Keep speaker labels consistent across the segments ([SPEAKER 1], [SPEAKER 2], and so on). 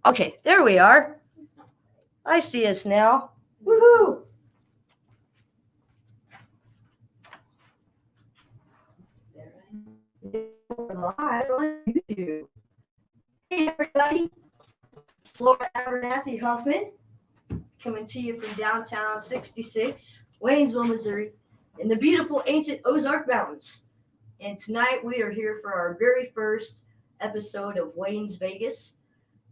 [SPEAKER 1] Okay, there we are. I see us now. Woohoo! We're live on YouTube. Hey everybody, Laura Abernathy Huffman coming to you from downtown 66, Waynesville, Missouri, in the beautiful ancient Ozark Mountains. And tonight we are here for our very first episode of Wayne's Vegas.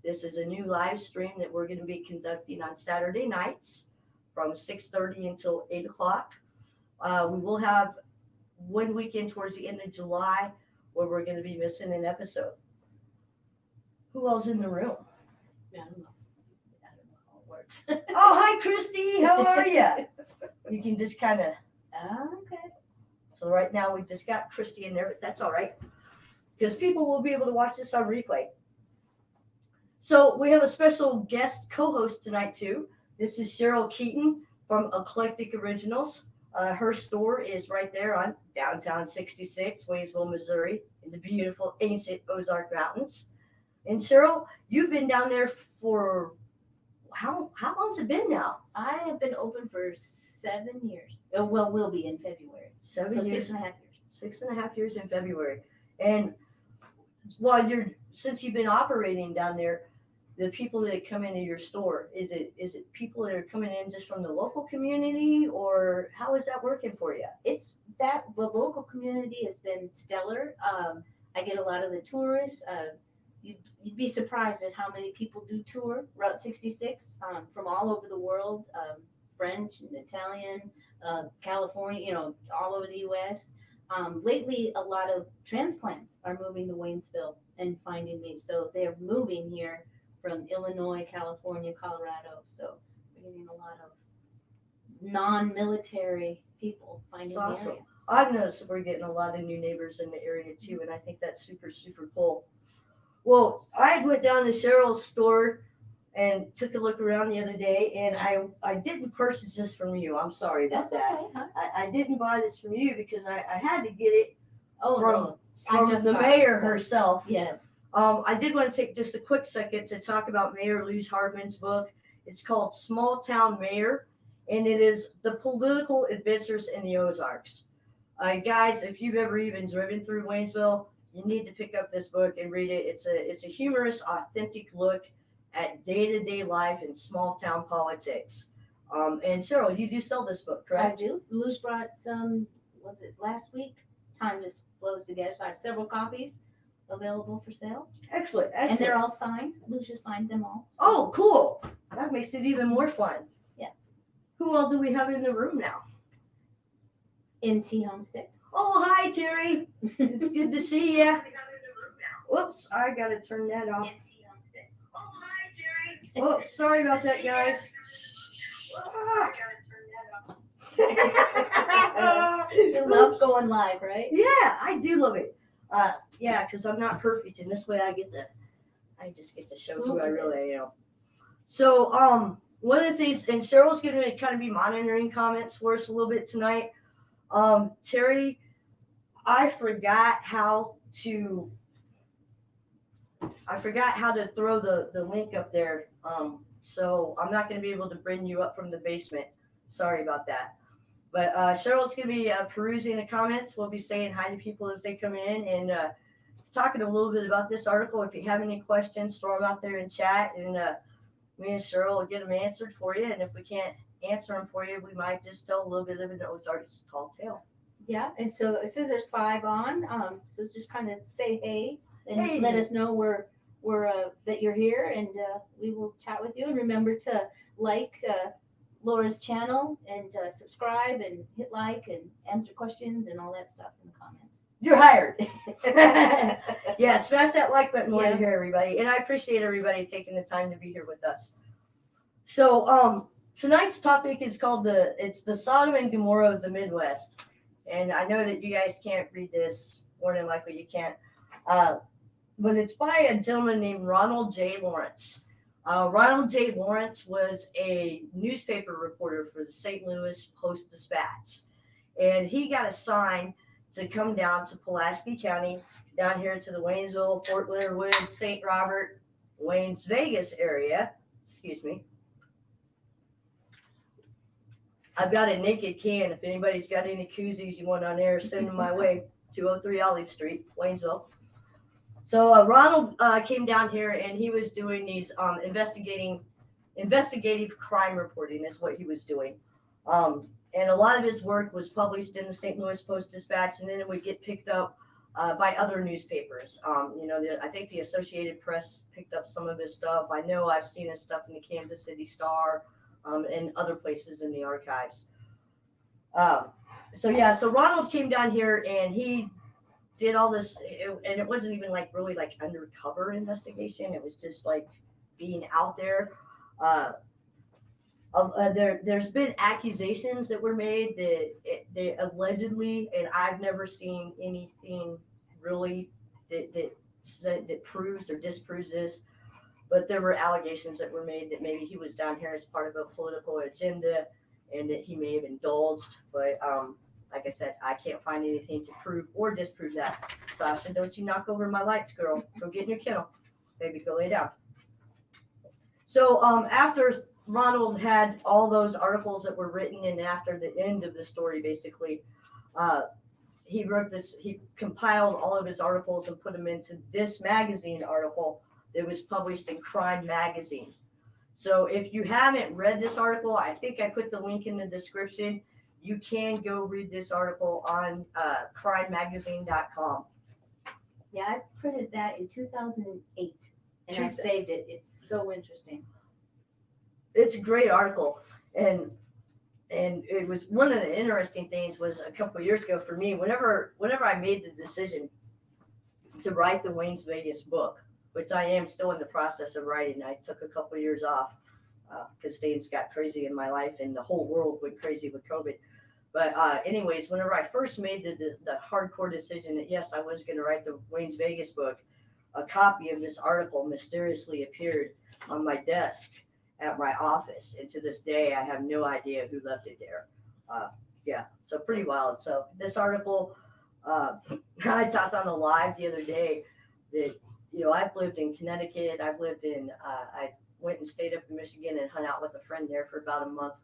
[SPEAKER 1] This is a new live stream that we're going to be conducting on Saturday nights from 6:30 until 8 o'clock. We will have one weekend towards the end of July where we're going to be missing an episode. Who else in the room?
[SPEAKER 2] I don't know how it works.
[SPEAKER 1] Oh, hi, Christy. How are you? You can just kind of.
[SPEAKER 2] Okay.
[SPEAKER 1] So right now we just got Christy in there, but that's all right because people will be able to watch this on replay. So we have a special guest co-host tonight too. This is Cheryl Keaton from Eclectic Originals. Her store is right there on downtown 66, Waynesville, Missouri, in the beautiful ancient Ozark Mountains. And Cheryl, you've been down there for how long's it been now?
[SPEAKER 2] I have been open for 7 years. Oh, well, will be in February.
[SPEAKER 1] 7
[SPEAKER 2] so
[SPEAKER 1] years.
[SPEAKER 2] 6.5 years.
[SPEAKER 1] 6.5 years in February. And since you've been operating down there, the people that come into your store, is it people that are coming in just from the local community, or how is that working for you?
[SPEAKER 2] It's that the local community has been stellar. I get a lot of the tourists. You'd be surprised at how many people do tour Route 66 from all over the world, French and Italian, California, all over the U.S. Lately, a lot of transplants are moving to Waynesville and finding me. So they're moving here from Illinois, California, Colorado. So we're getting a lot of non-military people finding
[SPEAKER 1] That's awesome.
[SPEAKER 2] the area.
[SPEAKER 1] I've noticed that we're getting a lot of new neighbors in the area too, and I think that's super, super cool. Well, I went down to Cheryl's store and took a look around the other day, and I didn't purchase this from you. I'm sorry about
[SPEAKER 2] That's
[SPEAKER 1] that.
[SPEAKER 2] okay, huh?
[SPEAKER 1] I didn't buy this from you because I had to get it
[SPEAKER 2] Oh, no.
[SPEAKER 1] from the mayor herself.
[SPEAKER 2] Yes.
[SPEAKER 1] I did want to take just a quick second to talk about Mayor Luz Hardman's book. It's called Small Town Mayor, and it is the political adventures in the Ozarks. Guys, if you've ever even driven through Waynesville, you need to pick up this book and read it. It's a humorous, authentic look at day-to-day life in small town politics. And Cheryl, you do sell this book, correct?
[SPEAKER 2] I do. Luz brought some, was it last week? Time just flows together. So I have several copies available for sale.
[SPEAKER 1] Excellent.
[SPEAKER 2] And they're all signed. Luz just signed them all. So.
[SPEAKER 1] Oh, cool. That makes it even more fun.
[SPEAKER 2] Yeah.
[SPEAKER 1] Who all do we have in the room now?
[SPEAKER 2] NT Homestead.
[SPEAKER 1] Oh, hi, Terry. It's good to see you. Whoops, I got to turn that off.
[SPEAKER 2] NT Homestead.
[SPEAKER 1] Oh, hi, Terry. Whoops, sorry about that, guys.
[SPEAKER 2] You love going live, right?
[SPEAKER 1] Yeah, I do love it. Yeah, because I'm not perfect, and this way I just get to show who I really am. So, one of the things, and Cheryl's going to kind of be monitoring comments for us a little bit tonight. Terry, I forgot how to throw the link up there. So I'm not going to be able to bring you up from the basement. Sorry about that. But Cheryl's going to be perusing the comments. We'll be saying hi to people as they come in and talking a little bit about this article. If you have any questions, throw them out there in chat, and me and Cheryl will get them answered for you. And if we can't answer them for you, we might just tell a little bit of an Ozark's tall tale.
[SPEAKER 2] Yeah, and so it says there's 5 on. So just kind of say hey and
[SPEAKER 1] Hey.
[SPEAKER 2] let us know we're that you're here, and we will chat with you. And remember to like Laura's channel and subscribe and hit like and answer questions and all that stuff in the comments.
[SPEAKER 1] You're hired. Yeah, smash that like button while
[SPEAKER 2] Yeah.
[SPEAKER 1] you're here, everybody. And I appreciate everybody taking the time to be here with us. So tonight's topic is called the Sodom and Gommorah of the Midwest. And I know that you guys can't read this, more than likely you can't. But it's by a gentleman named Ronald J. Lawrence. Ronald J. Lawrence was a newspaper reporter for the St. Louis Post-Dispatch. And he got assigned to come down to Pulaski County, down here to the Waynesville, Fort Leonard Wood, St. Robert Waynes Vegas area, excuse me, I've got a naked can. If anybody's got any koozies you want on air, send them my way. 203 Olive Street, Waynesville. So Ronald came down here and he was doing these investigative crime reporting is what he was doing. And a lot of his work was published in the St. Louis Post-Dispatch, and then it would get picked up by other newspapers. I think the Associated Press picked up some of his stuff. I know I've seen his stuff in the Kansas City Star and other places in the archives. So Ronald came down here and he did all this, and it wasn't even like really like undercover investigation. It was just like being out there. There's been accusations that were made that they allegedly, and I've never seen anything really that proves or disproves this, but there were allegations that were made that maybe he was down here as part of a political agenda and that he may have indulged. But like I said, I can't find anything to prove or disprove that. Sasha, don't you knock over my lights, girl. Go get in your kennel. Baby, go lay down. So after Ronald had all those articles that were written, and after the end of the story, basically, he compiled all of his articles and put them into this magazine article that was published in Crime Magazine. So if you haven't read this article, I think I put the link in the description. You can go read this article on crimemagazine.com.
[SPEAKER 2] Yeah, I printed that in 2008, and I've saved it. It's so interesting.
[SPEAKER 1] It's a great article, and it was one of the interesting things was a couple of years ago for me. Whenever I made the decision to write the Waynes Vegas book, which I am still in the process of writing, I took a couple of years off because things got crazy in my life and the whole world went crazy with COVID. But anyways, whenever I first made the hardcore decision that yes, I was going to write the Waynes Vegas book, a copy of this article mysteriously appeared on my desk at my office, and to this day I have no idea who left it there. So pretty wild. So this article, I talked on a live the other day that I've lived in Connecticut. I've lived in I went and stayed up in Michigan and hung out with a friend there for about a month.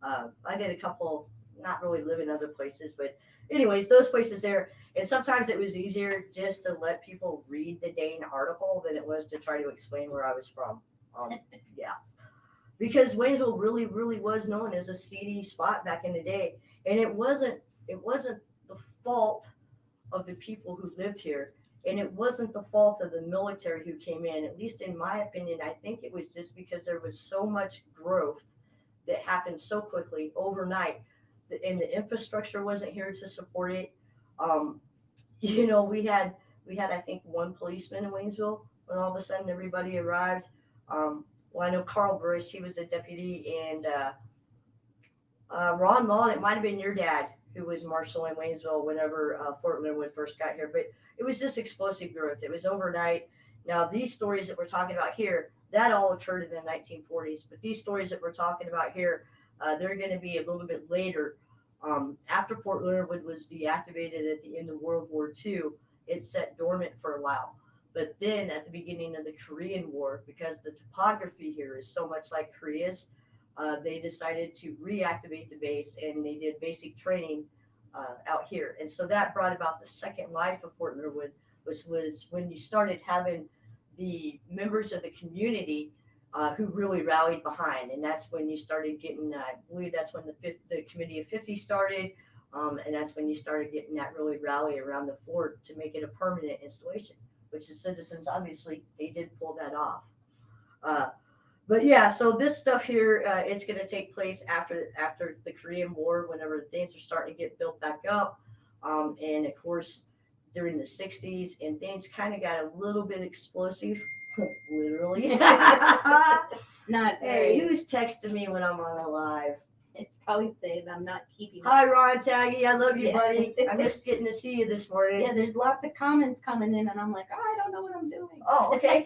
[SPEAKER 1] I did a couple, not really live in other places, but anyways, those places there. And sometimes it was easier just to let people read the dang article than it was to try to explain where I was from. Because Waynesville really, really was known as a seedy spot back in the day, and it wasn't the fault of the people who lived here, and it wasn't the fault of the military who came in. At least in my opinion, I think it was just because there was so much growth that happened so quickly overnight, and the infrastructure wasn't here to support it. We had I think one policeman in Waynesville when all of a sudden everybody arrived. Well, I know Carl Bruce, he was a deputy, and Ron Law, it might have been your dad who was marshal in Waynesville whenever Fort Leonard first got here. But it was just explosive growth. It was overnight. Now, these stories that we're talking about here, that all occurred in the 1940s. But these stories that we're talking about here, they're going to be a little bit later. After Fort Leonard was deactivated at the end of World War II, it sat dormant for a while. But then at the beginning of the Korean War, because the topography here is so much like Korea's, they decided to reactivate the base, and they did basic training out here. And so that brought about the second life of Fort Leonard, which was when you started having the members of the community who really rallied behind. And that's when you started getting, I believe that's when the Committee of 50 started. And that's when you started getting that really rally around the fort to make it a permanent installation, which the citizens, obviously, they did pull that off. But yeah, so this stuff here, it's going to take place after the Korean War, whenever things are starting to get built back up. And of course, during the 60s, and things kind of got a little bit explosive, literally.
[SPEAKER 2] Not
[SPEAKER 1] Hey, who's texting me when I'm on a live?
[SPEAKER 2] It's probably saying I'm not keeping
[SPEAKER 1] Hi, Ron Taggy. I love you,
[SPEAKER 2] Yeah.
[SPEAKER 1] buddy. I missed getting to see you this morning.
[SPEAKER 2] Yeah, there's lots of comments coming in, and I'm like, I don't know what I'm doing.
[SPEAKER 1] Oh, okay.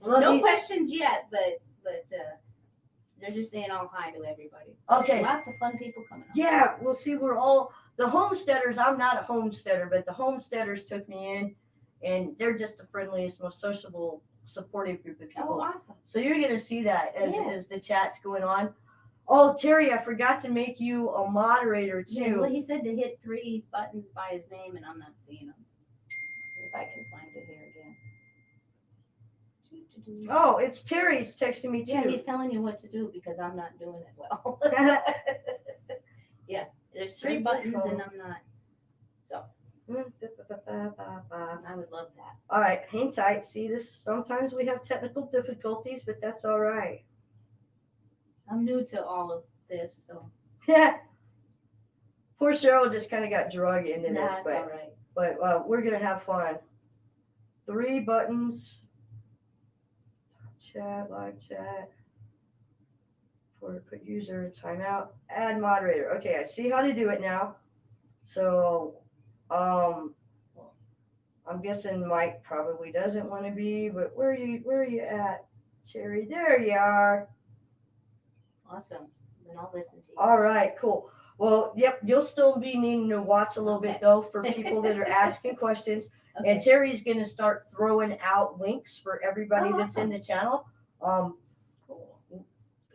[SPEAKER 2] No questions yet, but they're just saying all hi to everybody.
[SPEAKER 1] Okay.
[SPEAKER 2] Lots of fun people coming up.
[SPEAKER 1] Yeah, we'll see. We're all the homesteaders. I'm not a homesteader, but the homesteaders took me in, and they're just the friendliest, most sociable supportive group of
[SPEAKER 2] Oh,
[SPEAKER 1] people.
[SPEAKER 2] awesome.
[SPEAKER 1] So you're going to see that
[SPEAKER 2] Yeah.
[SPEAKER 1] as the chat's going on. Oh, Terry, I forgot to make you a moderator too.
[SPEAKER 2] Yeah, well, he said to hit 3 buttons by his name, and I'm not seeing them. So if I can find it here again.
[SPEAKER 1] Oh, it's Terry's texting me too.
[SPEAKER 2] Yeah, he's telling you what to do because I'm not doing it well. Yeah, there's 3 buttons, and I'm not. So I would love that.
[SPEAKER 1] All right, hang tight. See, this sometimes we have technical difficulties, but that's all right.
[SPEAKER 2] I'm new to all of this, so
[SPEAKER 1] Yeah. Poor Cheryl just kind of got drug into this,
[SPEAKER 2] that's
[SPEAKER 1] but
[SPEAKER 2] all right.
[SPEAKER 1] we're gonna have fun. 3 buttons. Chat, live chat. For quick user, timeout, add moderator. Okay, I see how to do it now. So, I'm guessing Mike probably doesn't want to be, but where are you at, Terry? There you are.
[SPEAKER 2] Awesome. Then I'll listen to you.
[SPEAKER 1] All right, cool. Well, yep, you'll still be needing to watch a little bit though for people that are asking questions.
[SPEAKER 2] Okay.
[SPEAKER 1] And Terry's going to start throwing out links for everybody that's in the channel.
[SPEAKER 2] Cool.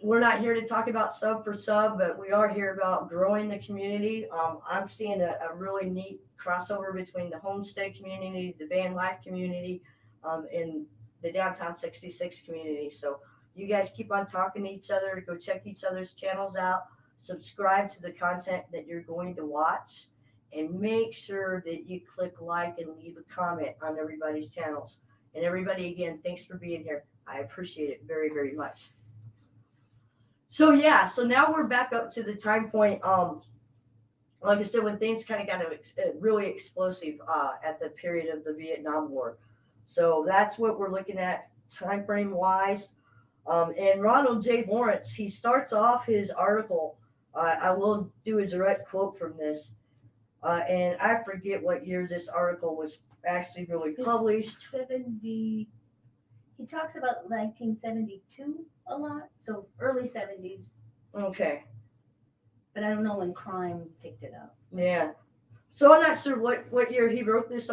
[SPEAKER 1] We're not here to talk about sub for sub, but we are here about growing the community. I'm seeing a really neat crossover between the homestead community, the van life community, and the downtown 66 community. So you guys keep on talking to each other. Go check each other's channels out. Subscribe to the content that you're going to watch. And make sure that you click like and leave a comment on everybody's channels. And everybody, again, thanks for being here. I appreciate it very, very much. So now we're back up to the time point. Like I said, when things kind of got really explosive at the period of the Vietnam War. So that's what we're looking at time frame wise. And Ronald J. Lawrence, he starts off his article. I will do a direct quote from this. And I forget what year this article was actually really published.
[SPEAKER 2] 70. He talks about 1972 a lot, so early 70s.
[SPEAKER 1] Okay.
[SPEAKER 2] But I don't know when crime picked it up.
[SPEAKER 1] Yeah. So I'm not sure what year he wrote this,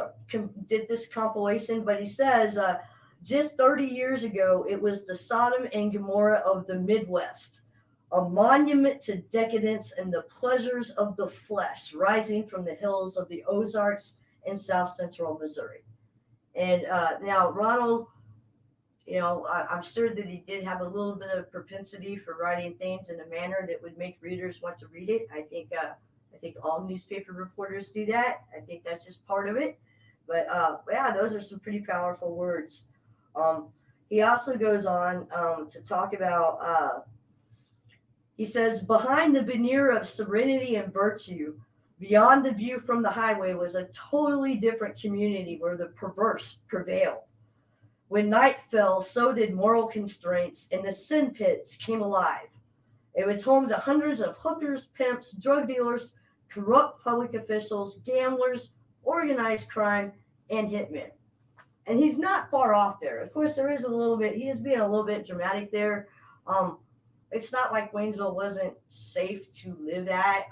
[SPEAKER 1] did this compilation, but he says just 30 years ago, it was the Sodom and Gommorah of the Midwest. A monument to decadence and the pleasures of the flesh rising from the hills of the Ozarks in south central Missouri. And now Ronald, I'm sure that he did have a little bit of propensity for writing things in a manner that would make readers want to read it. I think all newspaper reporters do that. I think that's just part of it. But those are some pretty powerful words. He also goes on to talk about. He says, behind the veneer of serenity and virtue, beyond the view from the highway was a totally different community where the perverse prevailed. When night fell, so did moral constraints, and the sin pits came alive. It was home to hundreds of hookers, pimps, drug dealers, corrupt public officials, gamblers, organized crime, and hitmen. And he's not far off there. Of course, there is a little bit, he is being a little bit dramatic there. It's not like Waynesville wasn't safe to live at.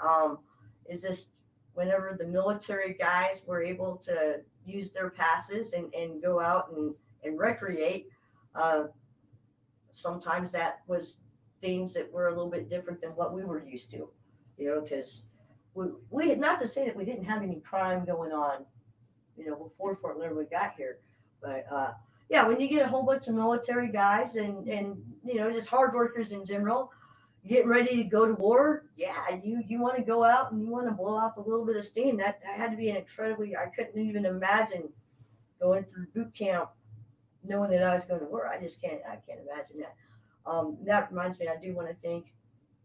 [SPEAKER 1] It's just whenever the military guys were able to use their passes and go out and recreate, sometimes that was things that were a little bit different than what we were used to, because we not to say that we didn't have any crime going on, before Fort Leonard got here, but when you get a whole bunch of military guys and just hard workers in general, getting ready to go to war, you want to go out and you want to blow off a little bit of steam. That had to be I couldn't even imagine going through boot camp knowing that I was going to war. I can't imagine that. That reminds me, I do want to thank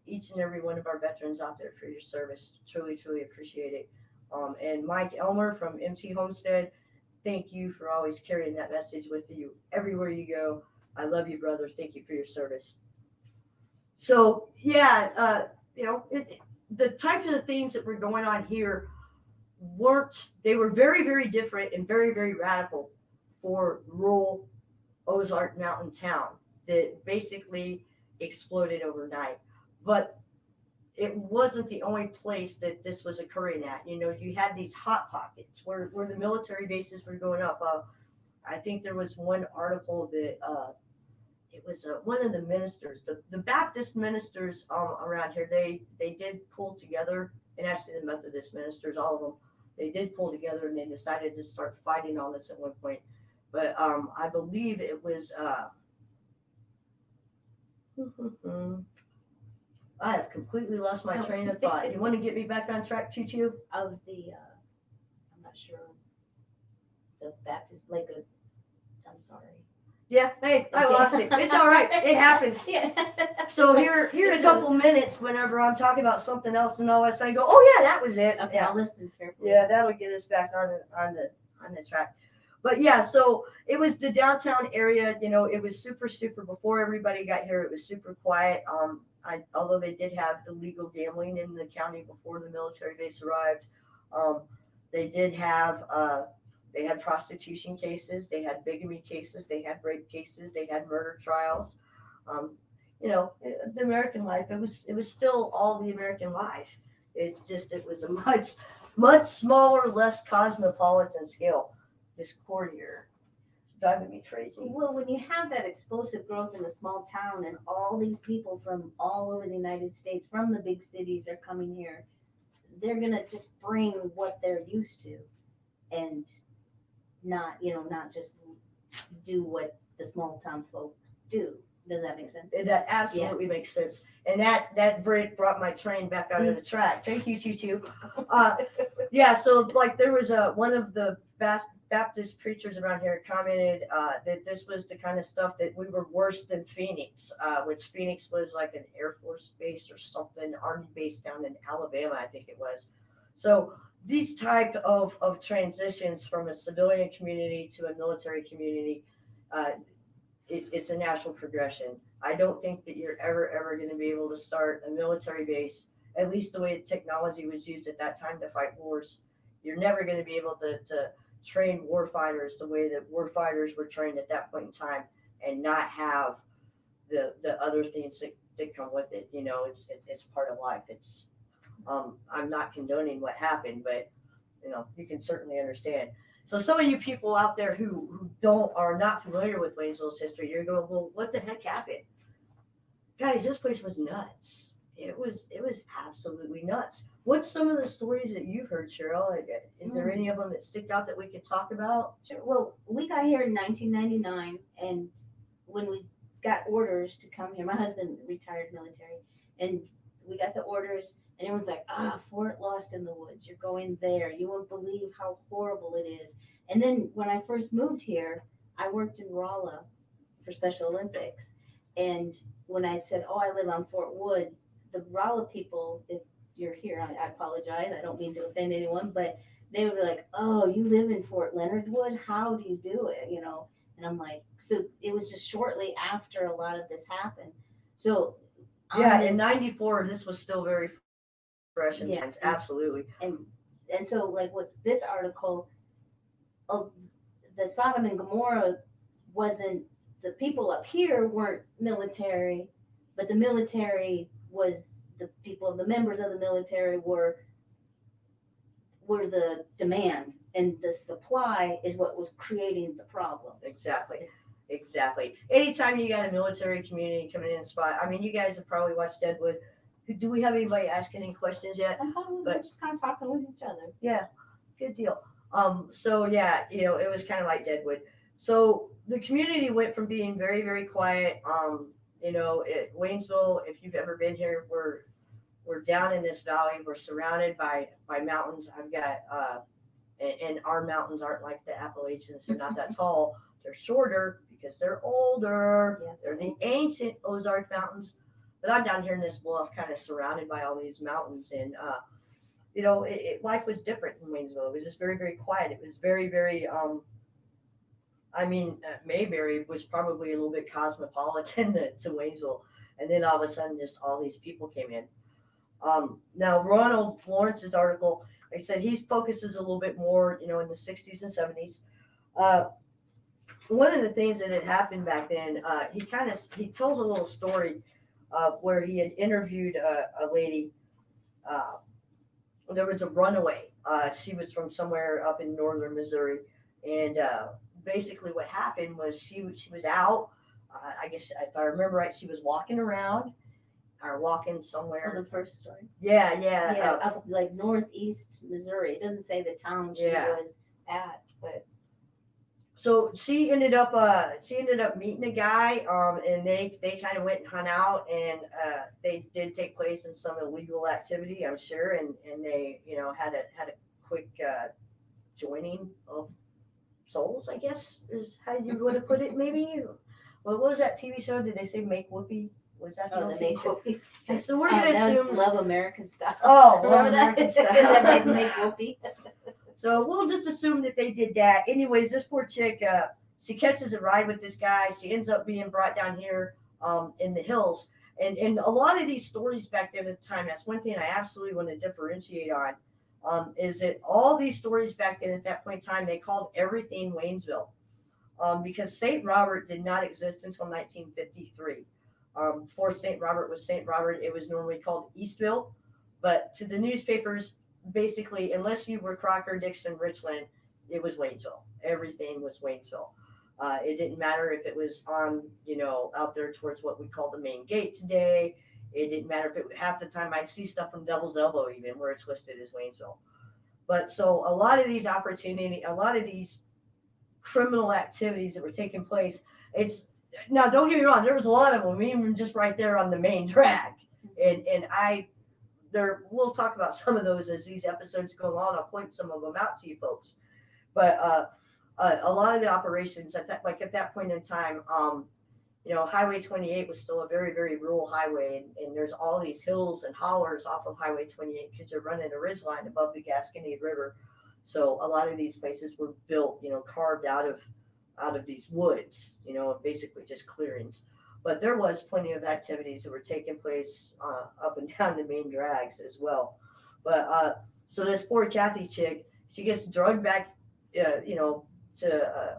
[SPEAKER 1] each and every one of our veterans out there for your service. Truly, truly appreciate it. And Mike Elmer from MT Homestead, thank you for always carrying that message with you everywhere you go. I love you, brother. Thank you for your service. So, the types of things that were going on here were very, very different and very, very radical for rural Ozark mountain town that basically exploded overnight. But it wasn't the only place that this was occurring at. You had these hot pockets where the military bases were going up. I think there was one article that it was one of the ministers, the Baptist ministers around here. They did pull together, and actually the Methodist ministers, all of them, they did pull together, and they decided to start fighting on this at one point. But I believe it was. I have completely lost my train of thought. You want to get me back on track, Choo Choo?
[SPEAKER 2] Of the, I'm not sure, the Baptist, like a, I'm sorry.
[SPEAKER 1] Yeah, hey, I lost it. It's all right. It happens.
[SPEAKER 2] Yeah.
[SPEAKER 1] So here a couple minutes whenever I'm talking about something else, and all of a sudden I go, oh yeah, that was it.
[SPEAKER 2] Okay,
[SPEAKER 1] Yeah.
[SPEAKER 2] I'll listen carefully.
[SPEAKER 1] Yeah, that'll get us back on the track. But yeah, so it was the downtown area. It was super before everybody got here. It was super quiet. Although they did have illegal gambling in the county before the military base arrived, they did have they had prostitution cases, they had bigamy cases, they had rape cases, they had murder trials. The American life. It was still all the American life. It was a much smaller, less cosmopolitan scale. This courtier driving me crazy.
[SPEAKER 2] Well, when you have that explosive growth in a small town and all these people from all over the United States, from the big cities are coming here, they're going to just bring what they're used to and not just do what the small town folk do. Does that make sense?
[SPEAKER 1] That absolutely makes sense. And that brought my train back onto the track. Thank you, Choo Choo. Yeah, so like there was one of the Baptist preachers around here commented that this was the kind of stuff that we were worse than Phoenix, which Phoenix was like an Air Force base or something, Army base down in Alabama, I think it was. So these type of transitions from a civilian community to a military community, it's a natural progression. I don't think that you're ever going to be able to start a military base, at least the way technology was used at that time to fight wars. You're never going to be able to train war fighters the way that war fighters were trained at that point in time and not have the other things that come with it. It's part of life. It's I'm not condoning what happened, but you can certainly understand. So some of you people out there who are not familiar with Waynesville's history, you're going, well, what the heck happened? Guys, this place was nuts. It was absolutely nuts. What's some of the stories that you've heard, Cheryl? Is there any of them that stick out that we could talk about?
[SPEAKER 2] Sure. Well, we got here in 1999, and when we got orders to come here, my husband retired military, and we got the orders, and everyone's like, Fort Lost in the Woods, you're going there. You won't believe how horrible it is. And then when I first moved here, I worked in Rolla for Special Olympics. And when I said, I live on Fort Wood, the Rolla people, if you're here, I apologize. I don't mean to offend anyone, but they would be like, oh, you live in Fort Leonard Wood? How do you do it? And I'm like, so it was just shortly after a lot of this happened. So
[SPEAKER 1] yeah, in 94, this was still very fresh in times. Absolutely.
[SPEAKER 2] And so like with this article, the Sodom and Gomorrah wasn't, the people up here weren't military, but the military was the people, the members of the military were the demand, and the supply is what was creating the problem.
[SPEAKER 1] Exactly. Anytime you got a military community coming in a spot, I mean, you guys have probably watched Deadwood. Do we have anybody asking any questions yet?
[SPEAKER 2] We're just kind of talking with each other.
[SPEAKER 1] Yeah, good deal. So yeah, it was kind of like Deadwood. So the community went from being very, very quiet. Waynesville, if you've ever been here, we're down in this valley. We're surrounded by mountains. I've got and our mountains aren't like the Appalachians. They're not that tall. They're shorter because they're older. Yeah. They're the ancient Ozark Mountains. But I'm down here in this bluff, kind of surrounded by all these mountains, and life was different in Waynesville. It was just very, very quiet. It was very, very. Mayberry was probably a little bit cosmopolitan to Waynesville, and then all of a sudden, just all these people came in. Now, Ronald Lawrence's article, like I said, he focuses a little bit more, in the 60s and 70s. One of the things that had happened back then, he tells a little story where he had interviewed a lady. There was a runaway. She was from somewhere up in northern Missouri, and basically what happened was she was out. I guess if I remember right, she was walking around or walking
[SPEAKER 2] For
[SPEAKER 1] somewhere.
[SPEAKER 2] the first story.
[SPEAKER 1] Yeah,
[SPEAKER 2] Yeah, up like northeast Missouri. It doesn't say the town she
[SPEAKER 1] Yeah.
[SPEAKER 2] was at, but
[SPEAKER 1] So she ended up meeting a guy, and they kind of went and hung out, and they did take place in some illegal activity, I'm sure, and they had a quick joining of souls, I guess is how you would have put it, maybe. What was that TV show? Did they say Make Whoopi? Was that the
[SPEAKER 2] oh,
[SPEAKER 1] old
[SPEAKER 2] the
[SPEAKER 1] TV
[SPEAKER 2] make
[SPEAKER 1] show?
[SPEAKER 2] whoopee.
[SPEAKER 1] Okay, so we're gonna
[SPEAKER 2] That
[SPEAKER 1] assume.
[SPEAKER 2] was Love American Style.
[SPEAKER 1] Oh, Love
[SPEAKER 2] Remember
[SPEAKER 1] American
[SPEAKER 2] that?
[SPEAKER 1] Style.
[SPEAKER 2] That make whoopee.
[SPEAKER 1] So we'll just assume that they did that. Anyways, this poor chick, she catches a ride with this guy. She ends up being brought down here in the hills. And a lot of these stories back then at the time, that's one thing I absolutely want to differentiate on, is that all these stories back then at that point in time, they called everything Waynesville, because St. Robert did not exist until 1953. Before St. Robert was St. Robert, it was normally called Eastville. But to the newspapers, basically, unless you were Crocker, Dixon, Richland, it was Waynesville. Everything was Waynesville. It didn't matter if it was on, out there towards what we call the main gate today. It didn't matter if it half the time I'd see stuff from Devil's Elbow even where it's listed as Waynesville. But so a lot of these criminal activities that were taking place, it's now don't get me wrong, there was a lot of them, even just right there on the main drag, and we'll talk about some of those as these episodes go on. I'll point some of them out to you folks. But a lot of the operations at that point in time, Highway 28 was still a very, very rural highway, and there's all these hills and hollers off of Highway 28 because they're running a ridge line above the Gasconade River. So a lot of these places were built, carved out of these woods, basically just clearings. But there was plenty of activities that were taking place up and down the main drags as well. But so this poor Kathy chick, she gets drugged back, to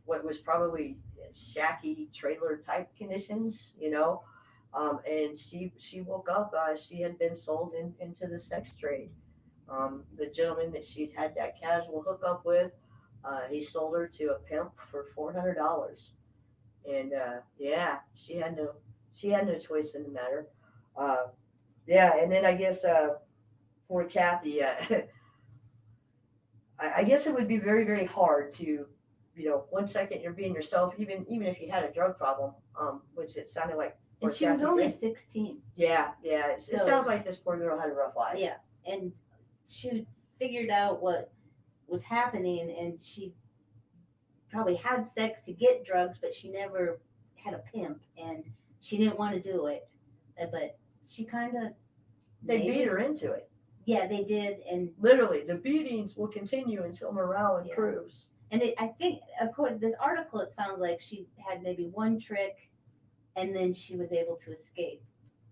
[SPEAKER 1] what was probably shacky trailer type conditions, and she woke up. She had been sold into the sex trade. The gentleman that she'd had that casual hookup with, he sold her to a pimp for $400. And yeah, she had no choice in the matter. Yeah, and then I guess poor Kathy, I guess it would be very, very hard to, 1 second you're being yourself, even if you had a drug problem, which it sounded like.
[SPEAKER 2] And she was only 16.
[SPEAKER 1] Yeah. It sounds like this poor girl had a rough life.
[SPEAKER 2] Yeah, and she figured out what was happening, and she probably had sex to get drugs, but she never had a pimp, and she didn't want to do it. But she kind of
[SPEAKER 1] They beat her into it.
[SPEAKER 2] Yeah, they did, and
[SPEAKER 1] literally the beatings will continue until morale improves.
[SPEAKER 2] And I think according to this article, it sounds like she had maybe one trick, and then she was able to escape.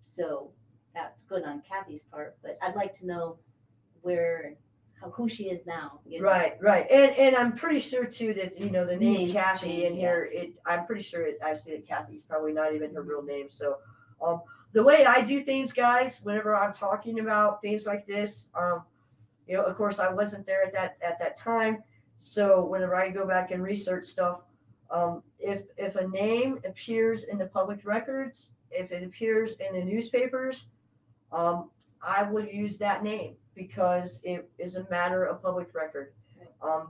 [SPEAKER 2] So that's good on Kathy's part. But I'd like to know who she is now.
[SPEAKER 1] Right. And I'm pretty sure too that the name
[SPEAKER 2] Name's
[SPEAKER 1] Kathy
[SPEAKER 2] changed,
[SPEAKER 1] in here. I'm pretty sure actually that Kathy's probably not even her real name. So the way I do things, guys, whenever I'm talking about things like this, of course I wasn't there at that time. So whenever I go back and research stuff, if a name appears in the public records, if it appears in the newspapers, I will use that name because it is a matter of public record.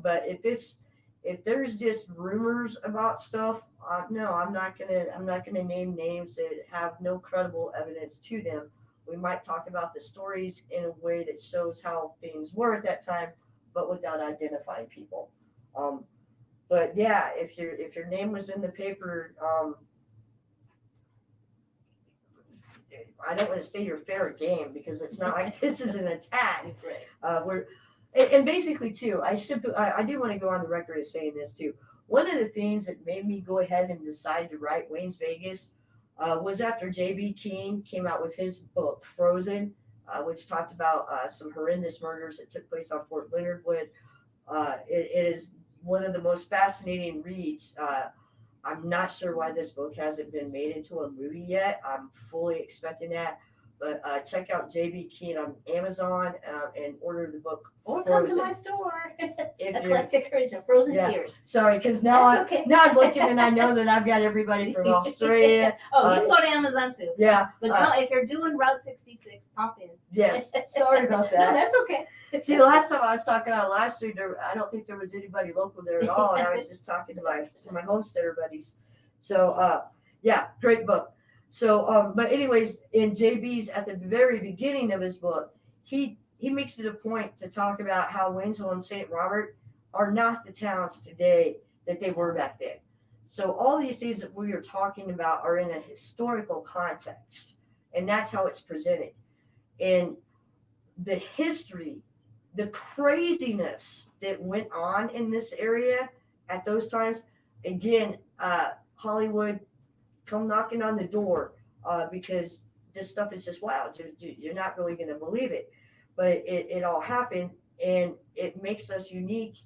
[SPEAKER 1] But if there's just rumors about stuff, no, I'm not gonna name names that have no credible evidence to them. We might talk about the stories in a way that shows how things were at that time, but without identifying people. But yeah, if your name was in the paper, I don't want to say you're fair game because it's not like this is an attack.
[SPEAKER 2] Right.
[SPEAKER 1] And basically too, I do want to go on the record as saying this too. One of the things that made me go ahead and decide to write Wayne's Vegas was after J.B. King came out with his book Frozen, which talked about some horrendous murders that took place on Fort Leonard Wood. It is one of the most fascinating reads. I'm not sure why this book hasn't been made into a movie yet. I'm fully expecting that. But check out JB Keen on Amazon and order the book.
[SPEAKER 2] Or come to
[SPEAKER 1] Frozen.
[SPEAKER 2] my store.
[SPEAKER 1] If you're,
[SPEAKER 2] Eclectic Christian, Frozen
[SPEAKER 1] Yeah.
[SPEAKER 2] Tears.
[SPEAKER 1] sorry, because now
[SPEAKER 2] That's okay.
[SPEAKER 1] now I'm looking and I know that I've got everybody from Australia.
[SPEAKER 2] Oh, you can go to Amazon too.
[SPEAKER 1] Yeah.
[SPEAKER 2] But no, if you're doing Route 66, pop in.
[SPEAKER 1] Yes. Sorry about
[SPEAKER 2] No,
[SPEAKER 1] that.
[SPEAKER 2] that's okay.
[SPEAKER 1] See, the last time I was talking on live stream, I don't think there was anybody local there at all, and I was just talking to my homesteader buddies. So, yeah, great book. So, but anyways, in JB's at the very beginning of his book, he makes it a point to talk about how Waynesville and St. Robert are not the towns today that they were back then. So all these things that we are talking about are in a historical context, and that's how it's presented. And the history, the craziness that went on in this area at those times, again, Hollywood, come knocking on the door because this stuff is just wild. You're not really going to believe it, but it all happened, and it makes us unique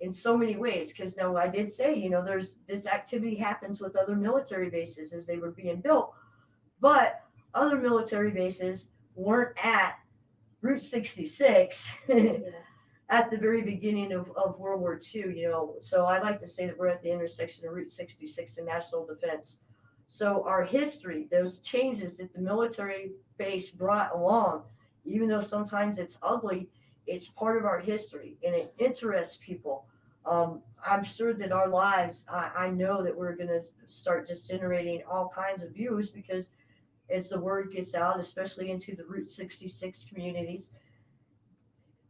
[SPEAKER 1] in so many ways. Because now I did say, there's this activity happens with other military bases as they were being built, but other military bases weren't at Route 66 at the very beginning of World War II, So I like to say that we're at the intersection of Route 66 and national defense. So our history, those changes that the military base brought along, even though sometimes it's ugly, it's part of our history and it interests people. I'm sure that our lives, I know that we're going to start just generating all kinds of views because as the word gets out, especially into the Route 66 communities,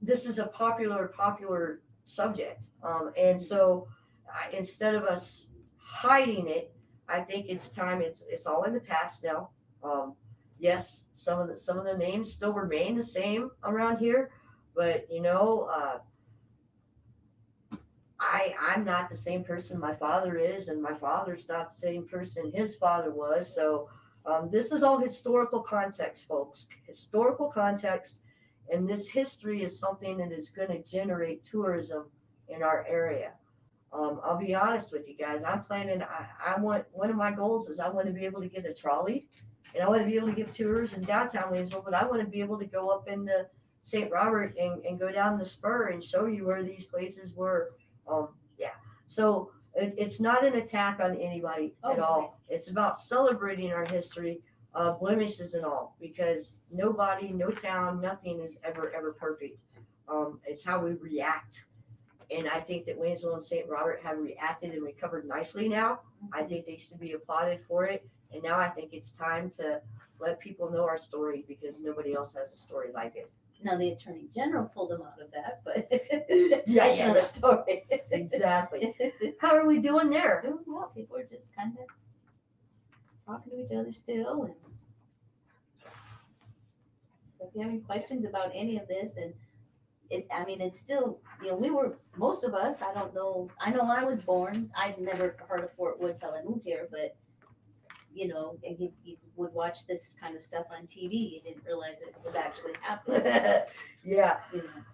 [SPEAKER 1] this is a popular subject. And so instead of us hiding it, I think it's time. It's all in the past now. Yes, some of the names still remain the same around here, but I'm not the same person my father is, and my father's not the same person his father was. So this is all historical context, folks. Historical context, and this history is something that is going to generate tourism in our area. I'll be honest with you guys. I'm planning. I want, one of my goals is I want to be able to get a trolley, and I want to be able to give tours in downtown Waynesville. But I want to be able to go up into St. Robert and go down the spur and show you where these places were. Yeah. So it's not an attack on anybody at all. It's about celebrating our history, blemishes and all, because nobody, no town, nothing is ever perfect. It's how we react. And I think that Waynesville and St. Robert have reacted and recovered nicely now. I think they should be applauded for it. And now I think it's time to let people know our story because nobody else has a story like it.
[SPEAKER 2] Now the Attorney General pulled them out of that, but
[SPEAKER 1] Yeah,
[SPEAKER 2] that's another story.
[SPEAKER 1] Exactly. How are we doing there?
[SPEAKER 2] Doing well. People are just kind of talking to each other still. And so if you have any questions about any of this, and it's still, most of us, I don't know, I know I was born, I'd never heard of Fort Wood till I moved here, but, and you would watch this kind of stuff on TV, you didn't realize it was actually happening.
[SPEAKER 1] Yeah.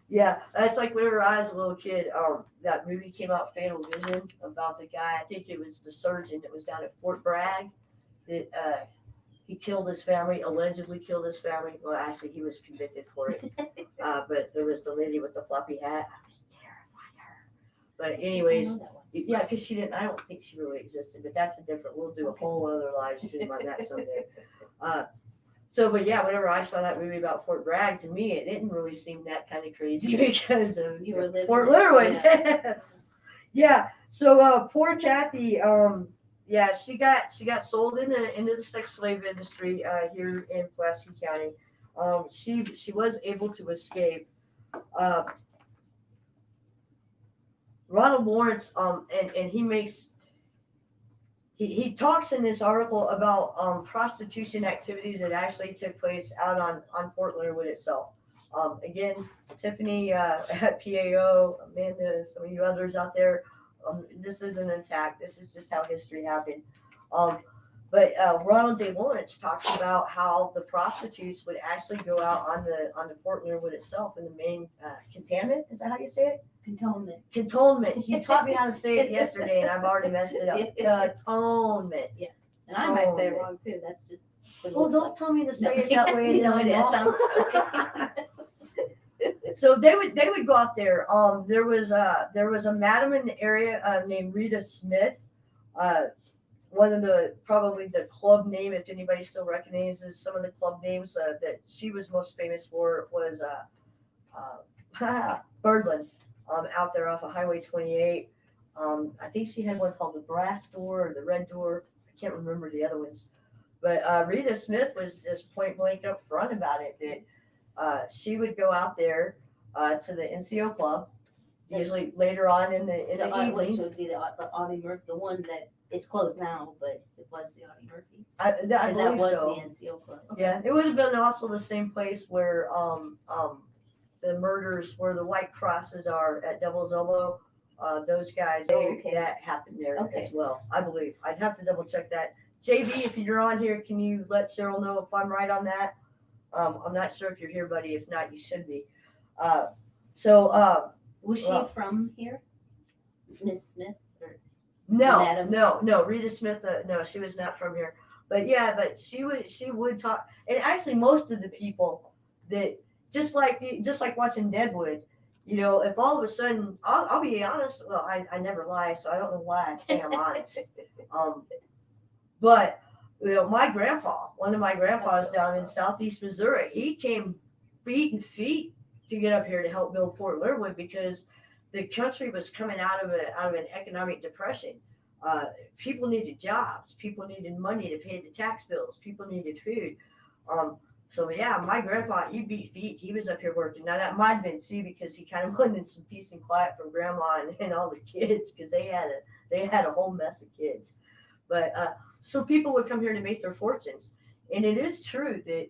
[SPEAKER 1] Yeah. That's like whenever I was a little kid, that movie came out, Fatal Vision, about the guy, I think it was the surgeon that was down at Fort Bragg, that he killed his family, allegedly killed his family. Well, actually, he was convicted for it. But there was the lady with the floppy hat. I was terrified of her. But anyways, yeah, because I don't think she really existed. But that's we'll do a whole other live stream on that someday. But yeah, whenever I saw that movie about Fort Bragg, to me, it didn't really seem that kind of crazy because of
[SPEAKER 2] You were living
[SPEAKER 1] Fort Learwood. Yeah. So poor Kathy. Yeah, she got sold into the sex slave industry here in Pulaski County. She was able to escape. Ronald Lawrence, and he talks in this article about prostitution activities that actually took place out on Fort Leonard itself. Again, Tiffany at PAO, Amanda, some of you others out there. This isn't an attack. This is just how history happened. But Ronald J. Lawrence talks about how the prostitutes would actually go out on the Fort Leonard itself in the main cantonment. Is that how you say it? Cantonment. You taught me how to say it yesterday, and I've already messed it up. Cantonment.
[SPEAKER 2] Yeah, and I might say it wrong too. That's just It
[SPEAKER 1] Well,
[SPEAKER 2] looks
[SPEAKER 1] don't
[SPEAKER 2] like.
[SPEAKER 1] tell me to say
[SPEAKER 2] No,
[SPEAKER 1] it that way.
[SPEAKER 2] you know,
[SPEAKER 1] then
[SPEAKER 2] it
[SPEAKER 1] I
[SPEAKER 2] sounds
[SPEAKER 1] So they would go out there. There was a madam in the area named Rita Smith. Uh, One of the probably the club name, if anybody still recognizes some of the club names that she was most famous for was Birdland, out there off of Highway 28. I think she had one called the Brass Door or the Red Door. I can't remember the other ones. But Rita Smith was just point blank up front about it that she would go out there to the NCO club, usually later on in the
[SPEAKER 2] which
[SPEAKER 1] evening.
[SPEAKER 2] would be the Audie Murphy, the one that is closed now, but it was the Audie Murphy.
[SPEAKER 1] I
[SPEAKER 2] Because that
[SPEAKER 1] believe
[SPEAKER 2] was
[SPEAKER 1] so.
[SPEAKER 2] the NCO club.
[SPEAKER 1] Yeah, it would have been also the same place where the murders, where the white crosses are at Devil's Elbow. Those guys,
[SPEAKER 2] Okay.
[SPEAKER 1] that happened there
[SPEAKER 2] Okay.
[SPEAKER 1] as well. I believe. I'd have to double check that. JB, if you're on here, can you let Cheryl know if I'm right on that? I'm not sure if you're here, buddy. If not, you should be.
[SPEAKER 2] Was she
[SPEAKER 1] Well-
[SPEAKER 2] from here, Miss Smith? Or
[SPEAKER 1] No,
[SPEAKER 2] Madam?
[SPEAKER 1] no. Rita Smith, no, she was not from here. But yeah, but she would talk, and actually most of the people that just like watching Deadwood, if all of a sudden, I'll be honest. Well, I never lie, so I don't know why I say I'm honest. But my grandpa, one of my grandpas down in southeast Missouri, he came beating feet to get up here to help build Fort Leonard because the country was coming out of an economic depression. People needed jobs. People needed money to pay the tax bills. People needed food. So yeah, my grandpa, he beat feet. He was up here working. Now that might have been too because he kind of wanted some peace and quiet from grandma and all the kids because they had a whole mess of kids. But so people would come here to make their fortunes, and it is true that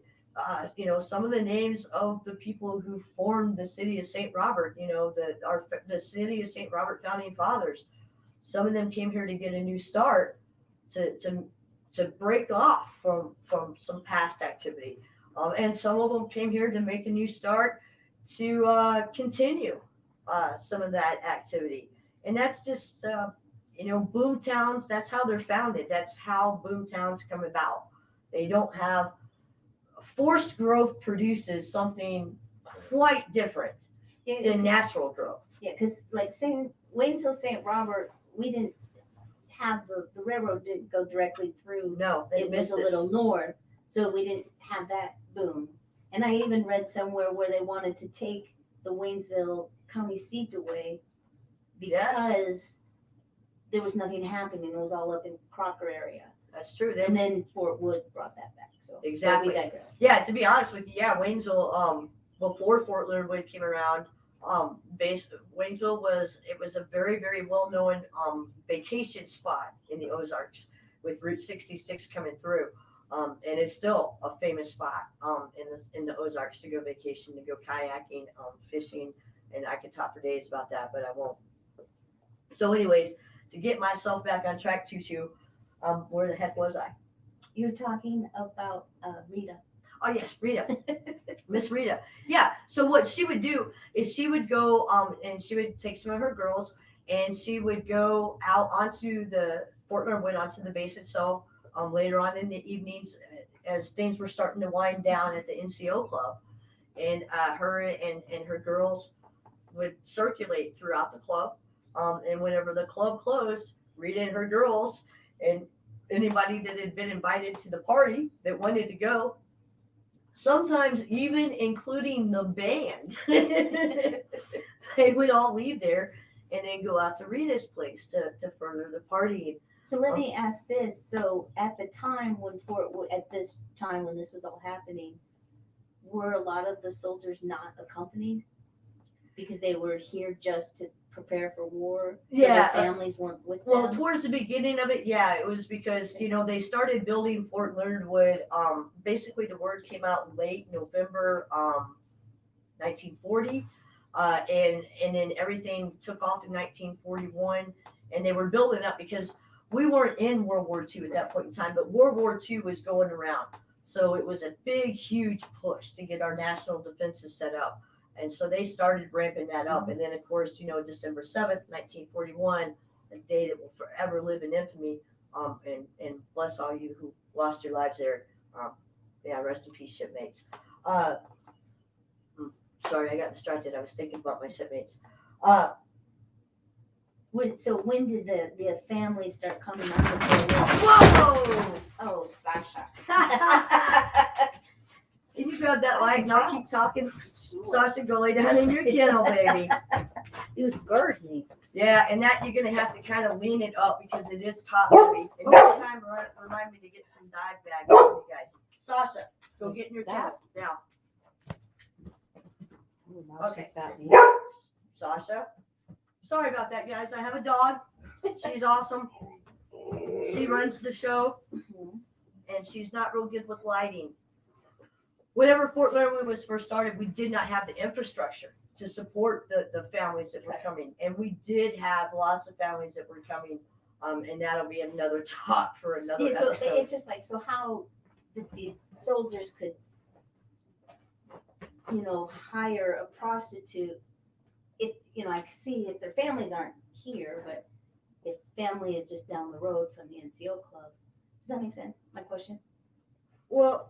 [SPEAKER 1] some of the names of the people who formed the city of St. Robert, the city of St. Robert founding fathers, some of them came here to get a new start, to break off from some past activity, and some of them came here to make a new start to continue some of that activity, and that's just boom towns. That's how they're founded. That's how boom towns come about. They don't have forced growth produces something quite different than natural growth.
[SPEAKER 2] Yeah, because like Waynesville, St. Robert, we didn't have the railroad didn't go directly through.
[SPEAKER 1] No, they
[SPEAKER 2] It was
[SPEAKER 1] missed
[SPEAKER 2] a
[SPEAKER 1] this.
[SPEAKER 2] little north, so we didn't have that boom. And I even read somewhere where they wanted to take the Waynesville county seat away because there was nothing happening. It was all up in Crocker area.
[SPEAKER 1] That's true.
[SPEAKER 2] And then Fort Wood brought that back. So
[SPEAKER 1] Exactly.
[SPEAKER 2] So we digress.
[SPEAKER 1] Yeah, to be honest with you, Waynesville, before Fort Leonard Wood came around, Waynesville was a very, very well known vacation spot in the Ozarks with Route 66 coming through. And it's still a famous spot in the Ozarks to go vacation, to go kayaking, fishing, and I could talk for days about that, but I won't. So, anyways, to get myself back on track, Choo, where the heck was I?
[SPEAKER 2] You're talking about Rita.
[SPEAKER 1] Oh yes, Rita, Miss Rita. Yeah. So what she would do is she would go and she would take some of her girls and she would go out onto the Fort Leonard Wood, onto the base itself. Later on in the evenings, as things were starting to wind down at the NCO club, and her and her girls would circulate throughout the club. And whenever the club closed, Rita and her girls and anybody that had been invited to the party that wanted to go, sometimes even including the band, they would all leave there and then go out to Rita's place to further the party.
[SPEAKER 2] So let me ask this. So at the time when this was all happening, were a lot of the soldiers not accompanied because they were here just to prepare for war? So
[SPEAKER 1] Yeah,
[SPEAKER 2] their families weren't with
[SPEAKER 1] Well,
[SPEAKER 2] them?
[SPEAKER 1] towards the beginning of it, yeah, it was because, they started building Fort Leonard Wood. Basically, the word came out late November 1940, and then everything took off in 1941, and they were building up because we weren't in World War II at that point in time, but World War II was going around. So it was a big, huge push to get our national defenses set up. And so they started ramping that up. And then, of course, December 7th, 1941, a day that will forever live in infamy, and bless all you who lost your lives there. Yeah, rest in peace, shipmates. Sorry, I got distracted. I was thinking about my shipmates.
[SPEAKER 2] When did the family start coming under the
[SPEAKER 1] Whoa!
[SPEAKER 2] Oh, Sasha.
[SPEAKER 1] Can you grab that light and I'll keep talking? Sasha, go lay down in your kennel, baby.
[SPEAKER 2] You scared me.
[SPEAKER 1] Yeah, and that you're gonna have to kind of lean it up because it is top heavy. And next time, remind me to get some dive bags for you guys. Sasha, go get in your kennel now.
[SPEAKER 2] Ooh, now
[SPEAKER 1] Okay.
[SPEAKER 2] she's got me.
[SPEAKER 1] Sasha, sorry about that, guys. I have a dog. She's awesome. She runs the show, and she's not real good with lighting. Whenever Fort Laramie was first started, we did not have the infrastructure to support the families that were coming. And we did have lots of families that were coming, and that'll be another talk for another
[SPEAKER 2] So
[SPEAKER 1] episode.
[SPEAKER 2] it's just like, so how these soldiers could, hire a prostitute if, I can see if their families aren't here, but if family is just down the road from the NCO club. Does that make sense? My question?
[SPEAKER 1] Well,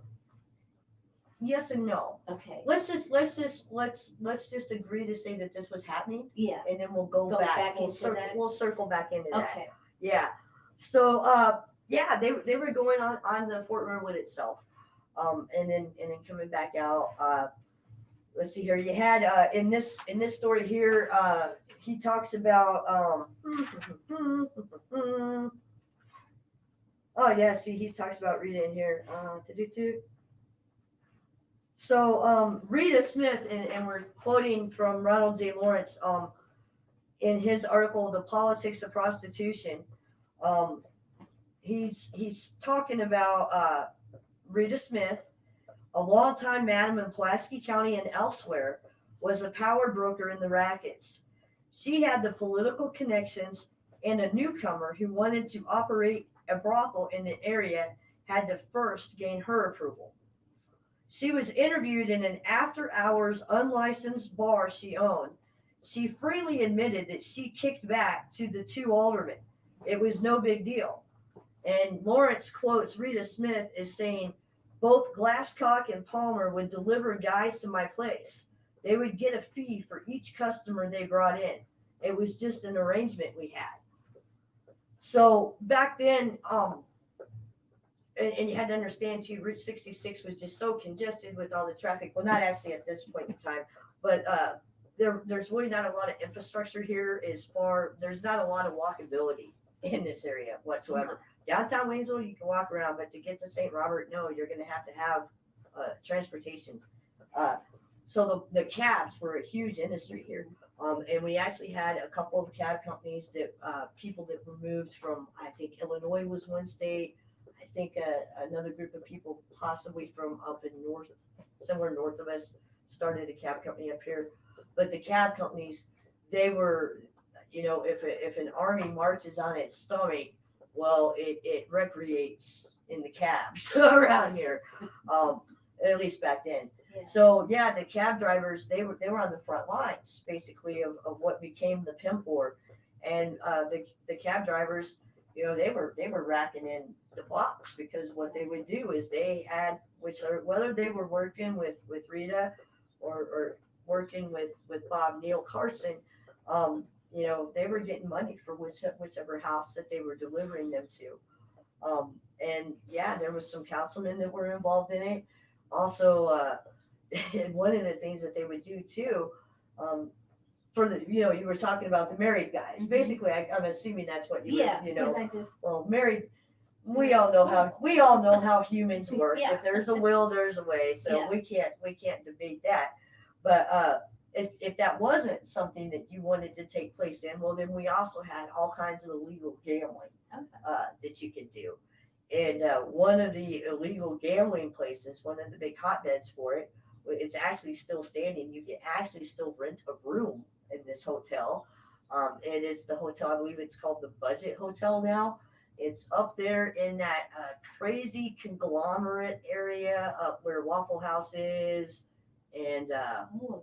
[SPEAKER 1] yes and no.
[SPEAKER 2] Okay.
[SPEAKER 1] Let's just agree to say that this was happening,
[SPEAKER 2] Yeah.
[SPEAKER 1] and then we'll go back. We'll circle back into that.
[SPEAKER 2] Okay.
[SPEAKER 1] Yeah. So they were going on the Fort Laramie itself, and then coming back out. Let's see here. You had in this story here. He talks about. Oh yeah. See, he talks about Rita in here. So Rita Smith, and we're quoting from Ronald J. Lawrence in his article, "The Politics of Prostitution." He's talking about Rita Smith, a longtime madam in Pulaski County and elsewhere, was a power broker in the rackets. She had the political connections, and a newcomer who wanted to operate a brothel in the area had to first gain her approval. She was interviewed in an after-hours unlicensed bar she owned. She freely admitted that she kicked back to the two aldermen. It was no big deal. And Lawrence quotes Rita Smith as saying, "Both Glasscock and Palmer would deliver guys to my place. They would get a fee for each customer they brought in. It was just an arrangement we had." So back then, and you had to understand too, Route 66 was just so congested with all the traffic. Well, not actually at this point in time, but there's really not a lot of infrastructure here. There's not a lot of walkability in this area whatsoever. Downtown Waynesville, you can walk around, but to get to St. Robert, no, you're going to have transportation. So the cabs were a huge industry here. And we actually had a couple of cab companies that people that were moved from, I think Illinois was one state. I think another group of people possibly from up in somewhere north of us, started a cab company up here. But the cab companies, they were, if an army marches on its stomach, well, it recreates in the cabs around here, at least back then.
[SPEAKER 2] Yeah.
[SPEAKER 1] So yeah, the cab drivers, they were on the front lines basically of what became the pimp war, and the cab drivers, they were racking in the bucks, because what they would do is they had, whether they were working with Rita or working with Bob Neil Carson, they were getting money for whichever house that they were delivering them to. And yeah, there was some councilmen that were involved in it. Also, and one of the things that they would do too, for the, you were talking about the married guys.
[SPEAKER 2] Mm-hmm.
[SPEAKER 1] Basically, I'm assuming that's what you were, well, married. We all know how humans work.
[SPEAKER 2] Yeah.
[SPEAKER 1] If there's a will, there's a way. So
[SPEAKER 2] Yeah.
[SPEAKER 1] we can't debate that. But if that wasn't something that you wanted to take place in, well, then we also had all kinds of illegal gambling that you could do. And one of the illegal gambling places, one of the big hotbeds for it, it's actually still standing. You can actually still rent a room in this hotel. And it's the hotel, I believe it's called the Budget Hotel now. It's up there in that crazy conglomerate area up where Waffle House is. And
[SPEAKER 2] that one.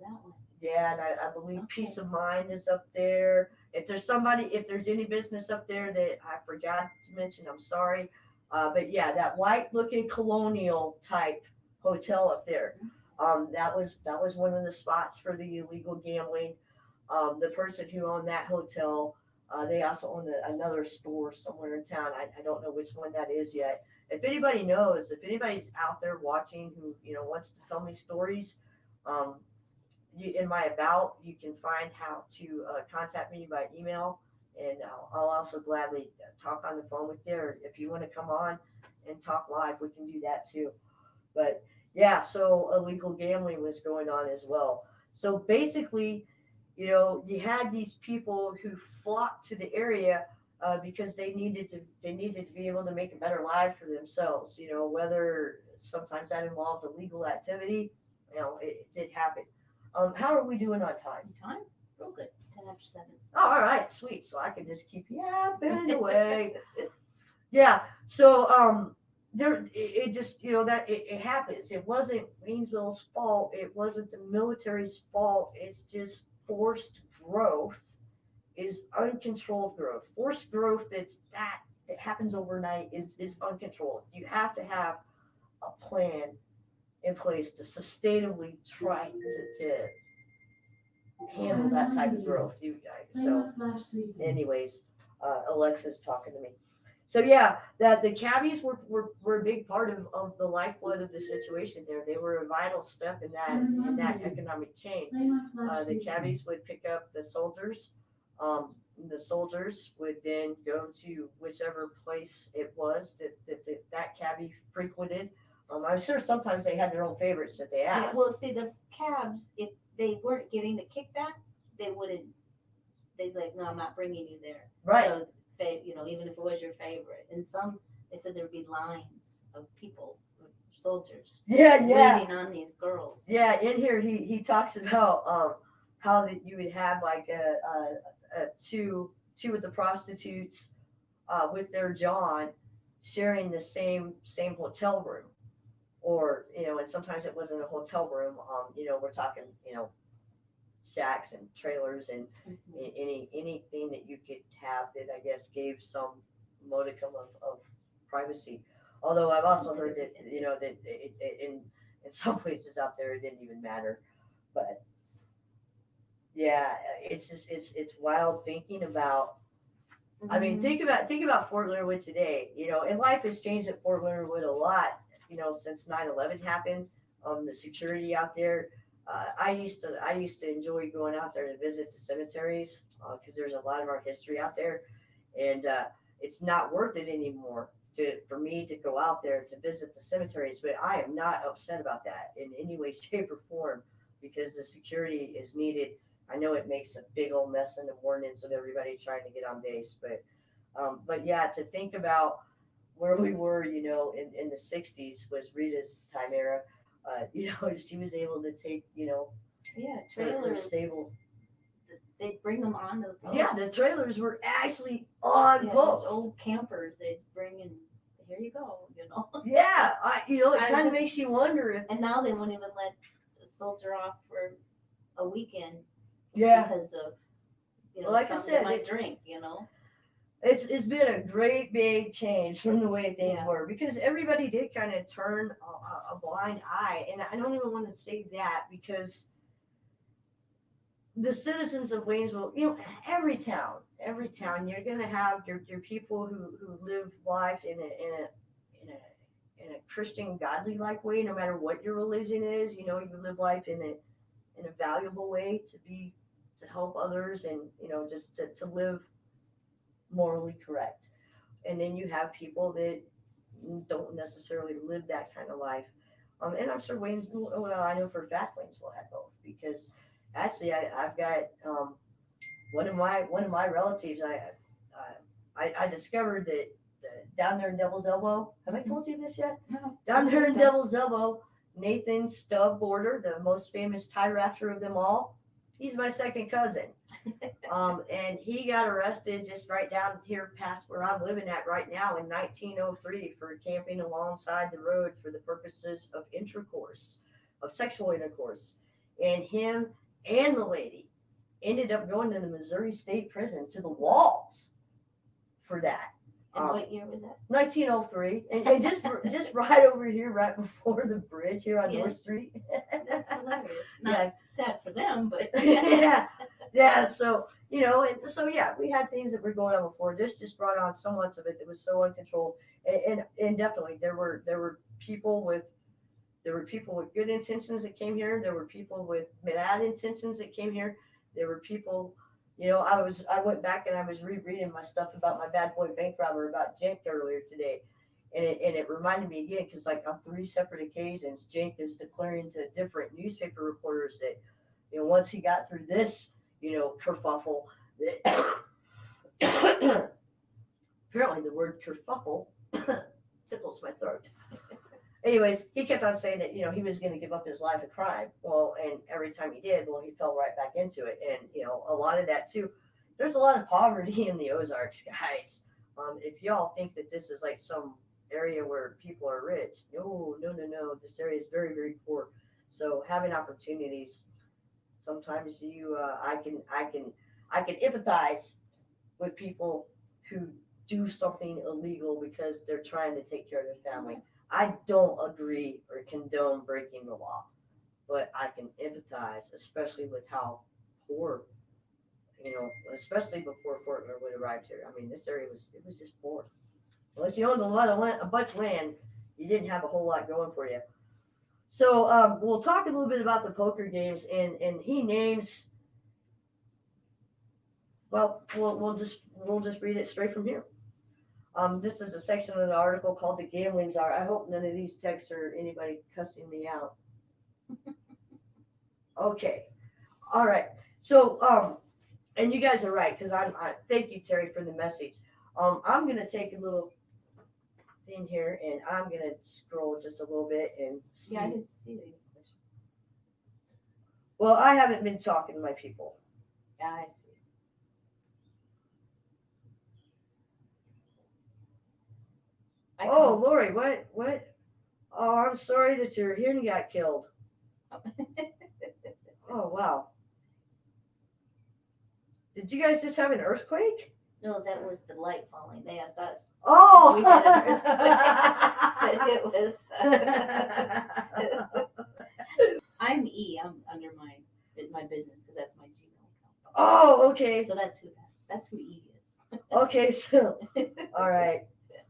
[SPEAKER 1] yeah, and I believe Peace of Mind is up there. If there's any business up there that I forgot to mention, I'm sorry. But yeah, that white looking colonial type hotel up there. That was one of the spots for the illegal gambling. The person who owned that hotel, they also owned another store somewhere in town. I don't know which one that is yet. If anybody knows, if anybody's out there watching who wants to tell me stories, um, in my about, you can find how to contact me by email, and I'll also gladly talk on the phone with you. Or if you want to come on and talk live, we can do that too. But yeah, so illegal gambling was going on as well. So basically, you had these people who flocked to the area because they needed to be able to make a better life for themselves. Whether sometimes that involved illegal activity, it did happen. How are we doing on time?
[SPEAKER 2] Time? Real good. It's 10 after 7.
[SPEAKER 1] Oh, all right, sweet. So I can just keep yapping away. Yeah. So it just that it happens. It wasn't Waynesville's fault. It wasn't the military's fault. It's just forced growth is uncontrolled growth. Forced growth that happens overnight is uncontrolled. You have to have a plan in place to sustainably try to handle that type of growth. So, anyways, Alexa's talking to me. So yeah, that the cabbies were a big part of the lifeblood of the situation there. They were a vital step in that economic chain. The cabbies would pick up the soldiers. The soldiers would then go to whichever place it was that cabbie frequented. I'm sure sometimes they had their own favorites that they
[SPEAKER 2] Yeah,
[SPEAKER 1] asked.
[SPEAKER 2] well, see, the cabs, if they weren't getting the kickback, they wouldn't. They'd be like, no, I'm not bringing you there.
[SPEAKER 1] Right.
[SPEAKER 2] So, even if it was your favorite, and some they said there'd be lines of people, soldiers,
[SPEAKER 1] Yeah, yeah.
[SPEAKER 2] waiting on these girls.
[SPEAKER 1] Yeah, in here he talks about how that you would have like two of the prostitutes with their John sharing the same hotel room, or and sometimes it wasn't a hotel room. We're talking shacks and trailers and anything that you could have that I guess gave some modicum of privacy. Although I've also heard that that in some places out there it didn't even matter. But yeah, it's just it's wild thinking about. I mean, think about Fort Leonard Wood today. And life has changed at Fort Leonard Wood a lot. Since 9/11 happened. The security out there. I used to enjoy going out there to visit the cemeteries because there's a lot of our history out there, and it's not worth it anymore for me to go out there to visit the cemeteries. But I am not upset about that in any way, shape, or form because the security is needed. I know it makes a big old mess in the mornings of everybody trying to get on base, but yeah, to think about where we were, in the '60s was Rita's time era. She was able to take,
[SPEAKER 2] Yeah,
[SPEAKER 1] her
[SPEAKER 2] trailers.
[SPEAKER 1] stable.
[SPEAKER 2] They'd bring them on to the post.
[SPEAKER 1] Yeah, the trailers were actually on post.
[SPEAKER 2] Those old campers they'd bring in. Here you go,
[SPEAKER 1] Yeah, it
[SPEAKER 2] I
[SPEAKER 1] kind of
[SPEAKER 2] just-
[SPEAKER 1] makes you wonder if.
[SPEAKER 2] And now they won't even let a soldier off for a weekend
[SPEAKER 1] Yeah,
[SPEAKER 2] because of
[SPEAKER 1] Well, like I
[SPEAKER 2] something
[SPEAKER 1] said,
[SPEAKER 2] they might
[SPEAKER 1] it-
[SPEAKER 2] drink.
[SPEAKER 1] it's been a great big change from the way things
[SPEAKER 2] Yeah.
[SPEAKER 1] were because everybody did kind of turn a blind eye, and I don't even want to say that because the citizens of Waynesville, every town, you're gonna have your people who live life in a Christian, godly like way, no matter what your religion is. You live life in a valuable way to help others and just to live morally correct. And then you have people that don't necessarily live that kind of life. And I'm sure Waynesville. Well, I know for a fact Waynesville had both because actually I've got one of my relatives. I discovered that down there in Devil's Elbow. Have I told you this yet?
[SPEAKER 2] No.
[SPEAKER 1] Down there in Devil's Elbow, Nathan Stubb Border, the most famous tie rafter of them all. He's my second cousin. And he got arrested just right down here past where I'm living at right now in 1903 for camping alongside the road for the purposes of sexual intercourse. And him and the lady ended up going to the Missouri State Prison to the walls for that.
[SPEAKER 2] And what year was that?
[SPEAKER 1] 1903, and just right over here, right before the bridge here on North Street.
[SPEAKER 2] That's hilarious. Not sad for them, but
[SPEAKER 1] yeah. So and so we had things that were going on before. This just brought on so much of it that was so uncontrolled, and definitely there were people with good intentions that came here. There were people with bad intentions that came here. There were people. I went back and I was rereading my stuff about my bad boy bank robber about Jink earlier today, and it reminded me again because like on 3 separate occasions, Jink is declaring to different newspaper reporters that once he got through this kerfuffle, that apparently the word kerfuffle tickles my throat. Anyways, he kept on saying that he was going to give up his life of crime. Well, and every time he did, he fell right back into it. And a lot of that too. There's a lot of poverty in the Ozarks, guys. If y'all think that this is like some area where people are rich, no. This area is very, very poor. So having opportunities, sometimes I can empathize with people who do something illegal because they're trying to take care of their family. I don't agree or condone breaking the law, but I can empathize, especially with how poor, especially before Fort Leonard arrived here. I mean, this area was just poor. Unless you owned a bunch of land, you didn't have a whole lot going for you. So we'll talk a little bit about the poker games, and he names. Well, we'll just read it straight from here. This is a section of the article called "The Gambling Czar." I hope none of these texts are anybody cussing me out. Okay, all right. So and you guys are right because I thank you, Terry, for the message. I'm gonna take a little thing here and I'm gonna scroll just a little bit and see.
[SPEAKER 2] Yeah, I didn't see any questions.
[SPEAKER 1] Well, I haven't been talking to my people.
[SPEAKER 2] Yeah, I see.
[SPEAKER 1] Oh, Lori, what? Oh, I'm sorry that your hen got killed. Oh, wow. Did you guys just have an earthquake?
[SPEAKER 2] No, that was the light falling. They asked us.
[SPEAKER 1] Oh!
[SPEAKER 2] We had an earthquake. But it was. I'm E. I'm under my business because that's my Gmail account.
[SPEAKER 1] Oh, okay.
[SPEAKER 2] So that's who E is.
[SPEAKER 1] Okay, so all right.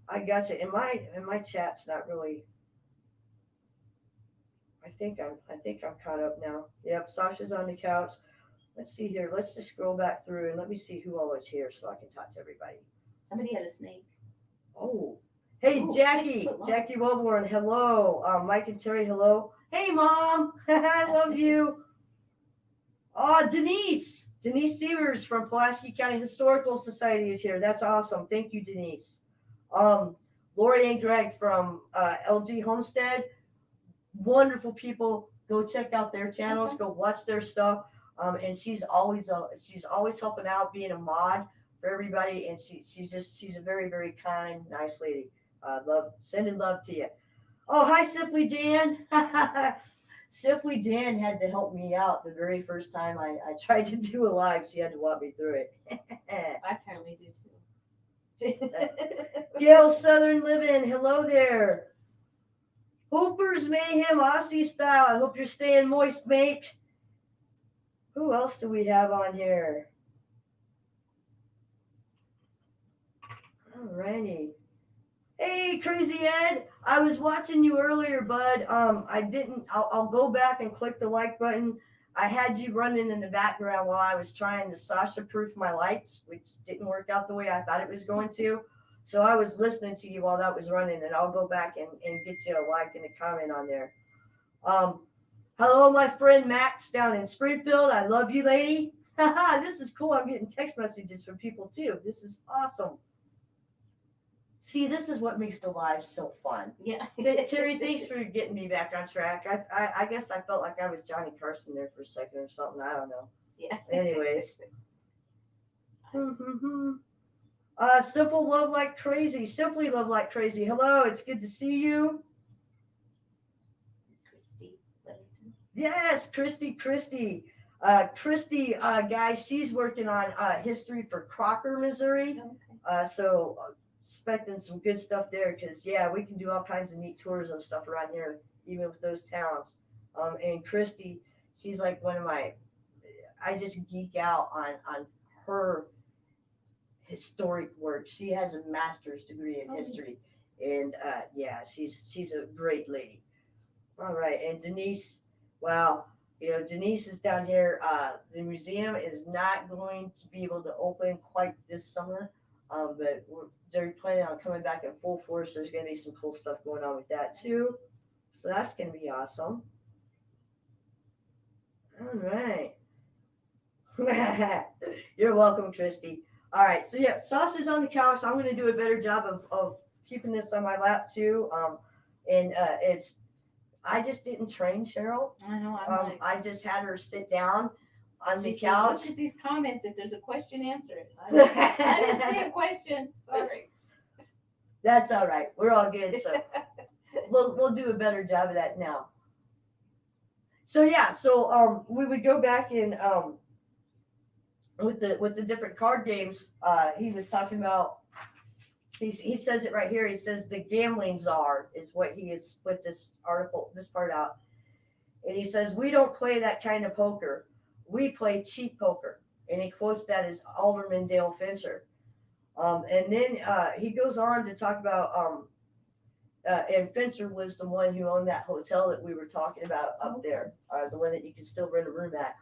[SPEAKER 1] I got you. And my chat's not really. I think I'm caught up now. Yep, Sasha's on the couch. Let's see here. Let's just scroll back through and let me see who all is here so I can talk to everybody.
[SPEAKER 2] Somebody had a snake.
[SPEAKER 1] Oh, hey, Jackie Wellborn, hello. Mike and Terry, hello. Hey, Mom, I love you. Oh, Denise Severs from Pulaski County Historical Society is here. That's awesome. Thank you, Denise. Lori and Greg from LG Homestead, wonderful people. Go check out their channels. Go watch their stuff. And she's always helping out, being a for everybody, and she's a very, very kind, nice lady. Sending love to you. Oh, hi, Simply Dan. Simply Dan had to help me out the very first time I tried to do a live. She had to walk me through it.
[SPEAKER 2] I apparently do too.
[SPEAKER 1] Gail Southern Living, hello there. Hooper's Mayhem Aussie style. I hope you're staying moist, mate. Who else do we have on here? Alrighty. Hey, Crazy Ed. I was watching you earlier, bud. I'll go back and click the like button. I had you running in the background while I was trying to Sasha-proof my lights, which didn't work out the way I thought it was going to. So I was listening to you while that was running, and I'll go back and get you a like and a comment on there. Hello, my friend Max down in Springfield. I love you, lady. This is cool. I'm getting text messages from people, too. This is awesome. See, this is what makes the live so fun.
[SPEAKER 2] Yeah.
[SPEAKER 1] Terry, thanks for getting me back on track. I guess I felt like I was Johnny Carson there for a second or something. I don't know.
[SPEAKER 2] Yeah.
[SPEAKER 1] Anyways. Simple Love Like Crazy. Simply Love Like Crazy. Hello, it's good to see you. Yes, Christy. Christy, guys, she's working on history for Crocker, Missouri.
[SPEAKER 2] Okay.
[SPEAKER 1] So expecting some good stuff there because yeah, we can do all kinds of neat tourism stuff around here, even with those towns. And Christy, she's like one of my. I just geek out on her historic work. She has a master's degree in history, and yeah, she's a great lady. All right, and Denise, wow, Denise is down here. The museum is not going to be able to open quite this summer, but they're planning on coming back in full force. There's going to be some cool stuff going on with that too, so that's going to be awesome. All right. You're welcome, Christy. All right, so yeah, sauce is on the couch. I'm going to do a better job of keeping this on my lap too. And it's I just didn't train Cheryl.
[SPEAKER 2] I know.
[SPEAKER 1] I just had her sit down on the
[SPEAKER 2] She says,
[SPEAKER 1] couch.
[SPEAKER 2] look at these comments. If there's a question, answer it. I didn't see a question. Sorry.
[SPEAKER 1] That's all right. We're all good. So we'll do a better job of that now. So yeah, so we would go back and with the different card games. He was talking about. He says it right here. He says the gambling czar is what he has split this part out. And he says, we don't play that kind of poker. We play cheap poker. And he quotes that as Alderman Dale Fincher. And then he goes on to talk about, and Fincher was the one who owned that hotel that we were talking about up there, the one that you can still rent a room at.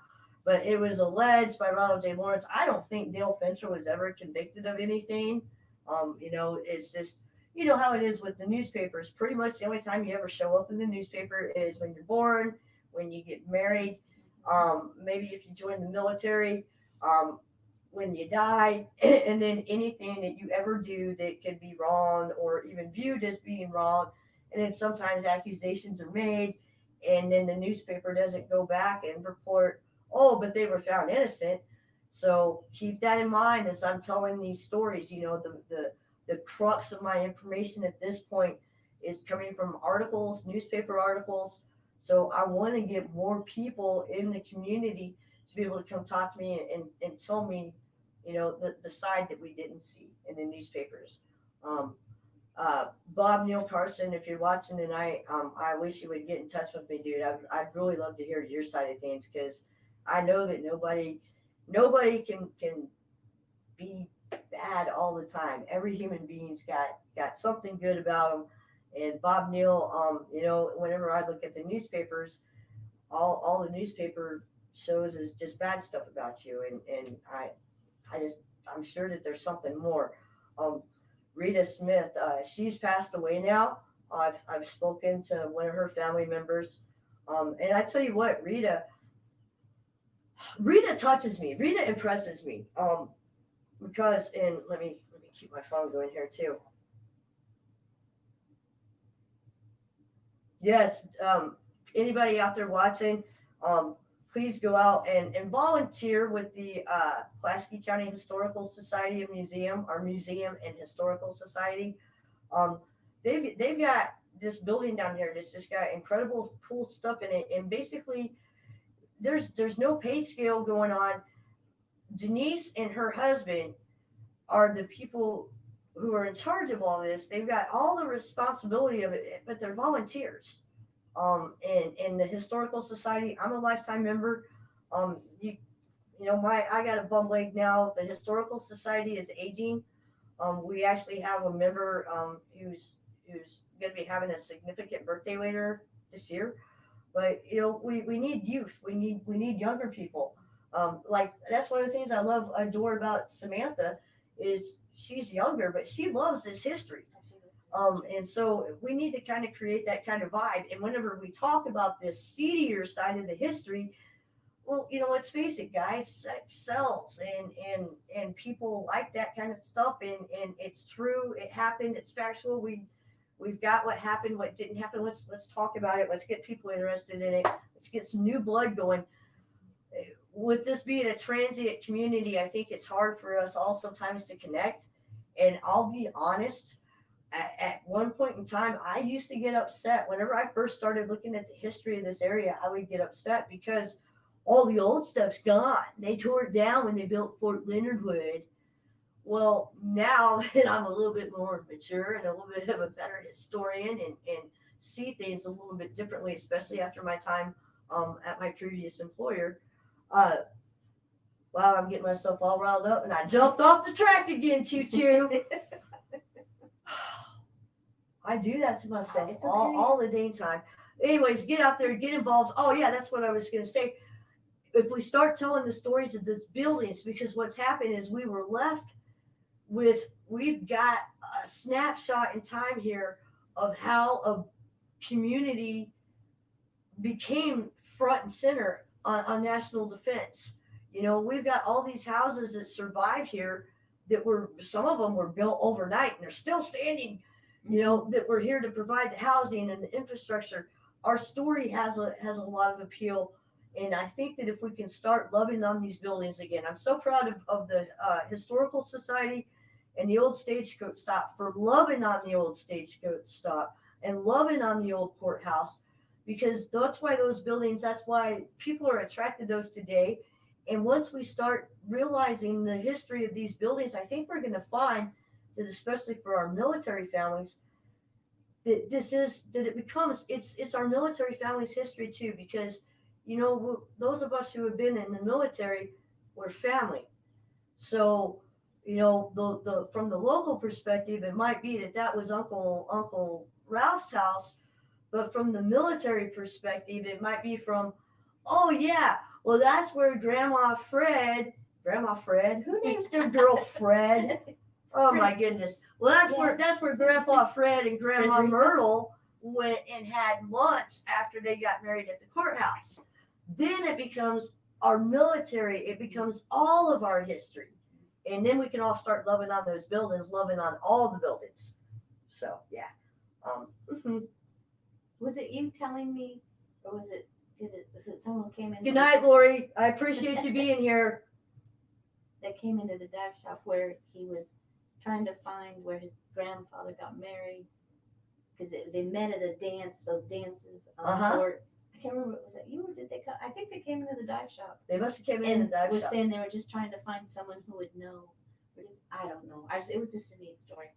[SPEAKER 1] But it was alleged by Ronald J. Lawrence. I don't think Dale Fincher was ever convicted of anything. It's just, you know how it is with the newspapers. Pretty much the only time you ever show up in the newspaper is when you're born, when you get married, maybe if you join the military, when you die, and then anything that you ever do that could be wrong or even viewed as being wrong. And then sometimes accusations are made, and then the newspaper doesn't go back and report, oh, but they were found innocent. So keep that in mind as I'm telling these stories. The crux of my information at this point is coming from articles, newspaper articles. So I want to get more people in the community to be able to come talk to me and tell me, the side that we didn't see in the newspapers. Bob Neil Carson, if you're watching tonight, I wish you would get in touch with me, dude. I'd really love to hear your side of things because I know that nobody can be bad all the time. Every human being's got something good about them. And Bob Neal, whenever I look at the newspapers, all the newspaper shows is just bad stuff about you. And I'm sure that there's something more. Rita Smith, she's passed away now. I've spoken to one of her family members. And I tell you what, Rita touches me. Rita impresses me. Because and let me keep my phone going here too. Yes, anybody out there watching, please go out and volunteer with the Pulaski County Historical Society of Museum, our Museum and Historical Society. They've got this building down here that's just got incredible cool stuff in it, and basically there's no pay scale going on. Denise and her husband are the people who are in charge of all this. They've got all the responsibility of it, but they're volunteers. In the historical society, I'm a lifetime member. I got a bum leg now. The historical society is aging. We actually have a member who's going to be having a significant birthday later this year. But we need youth. We need younger people. Like that's one of the things I adore about Samantha is she's younger, but she loves this history. And so we need to kind of create that kind of vibe. And whenever we talk about this seedier side of the history, well, let's face it, guys, sex sells, and people like that kind of stuff. And it's true. It happened. It's factual. We've got what happened, what didn't happen. Let's talk about it. Let's get people interested in it. Let's get some new blood going. With this being a transient community, I think it's hard for us all sometimes to connect. And I'll be honest, at one point in time, I used to get upset. Whenever I first started looking at the history of this area, I would get upset because all the old stuff's gone. They tore it down when they built Fort Leonard Wood. Well, now that I'm a little bit more mature and a little bit of a better historian and see things a little bit differently, especially after my time at my previous employer, uh, wow, I'm getting myself all riled up and I jumped off the track again, Choo Choo. I do that to myself
[SPEAKER 2] It's okay.
[SPEAKER 1] all the dang time. Anyways, get out there, get involved. Oh, yeah, that's what I was going to say. If we start telling the stories of these buildings, because what's happened is we were left we've got a snapshot in time here of how a community became front and center on national defense. You know, we've got all these houses that survive here that were, some of them were built overnight and they're still standing, you know, that we're here to provide the housing and the infrastructure. Our story has a lot of appeal. And I think that if we can start loving on these buildings again, I'm so proud of the Historical Society and the old Stagecoach Stop for loving on the old Stagecoach Stop and loving on the old courthouse, because that's why those buildings, that's why people are attracted to those today. And once we start realizing the history of these buildings, I think we're going to find that, especially for our military families, that it becomes, it's our military families' history too, because you know those of us who have been in the military, we're family. So you know the from the local perspective, it might be that was Uncle Ralph's house, but from the military perspective, it might be from, oh yeah, well that's where Grandma Fred, who names their girl Fred? Oh
[SPEAKER 2] Fred.
[SPEAKER 1] my goodness. Well, that's where Grandpa Fred and Grandma
[SPEAKER 2] Frederica.
[SPEAKER 1] Myrtle went and had lunch after they got married at the courthouse. Then it becomes our military. It becomes all of our history, and then we can all start loving on those buildings, loving on all the buildings. So yeah. Mhm.
[SPEAKER 2] Was it you telling me, or was it someone who came in?
[SPEAKER 1] Good night, Lori. I appreciate you being here.
[SPEAKER 2] That came into the dive shop where he was trying to find where his grandfather got married, because they met at a dance, those dances on
[SPEAKER 1] Uh-huh.
[SPEAKER 2] board. I can't remember. Was that you or did they come? I think they came into the dive shop
[SPEAKER 1] They must have came in
[SPEAKER 2] and
[SPEAKER 1] the dive
[SPEAKER 2] was
[SPEAKER 1] shop.
[SPEAKER 2] saying they were just trying to find someone who would know. I don't know. It was just a neat story.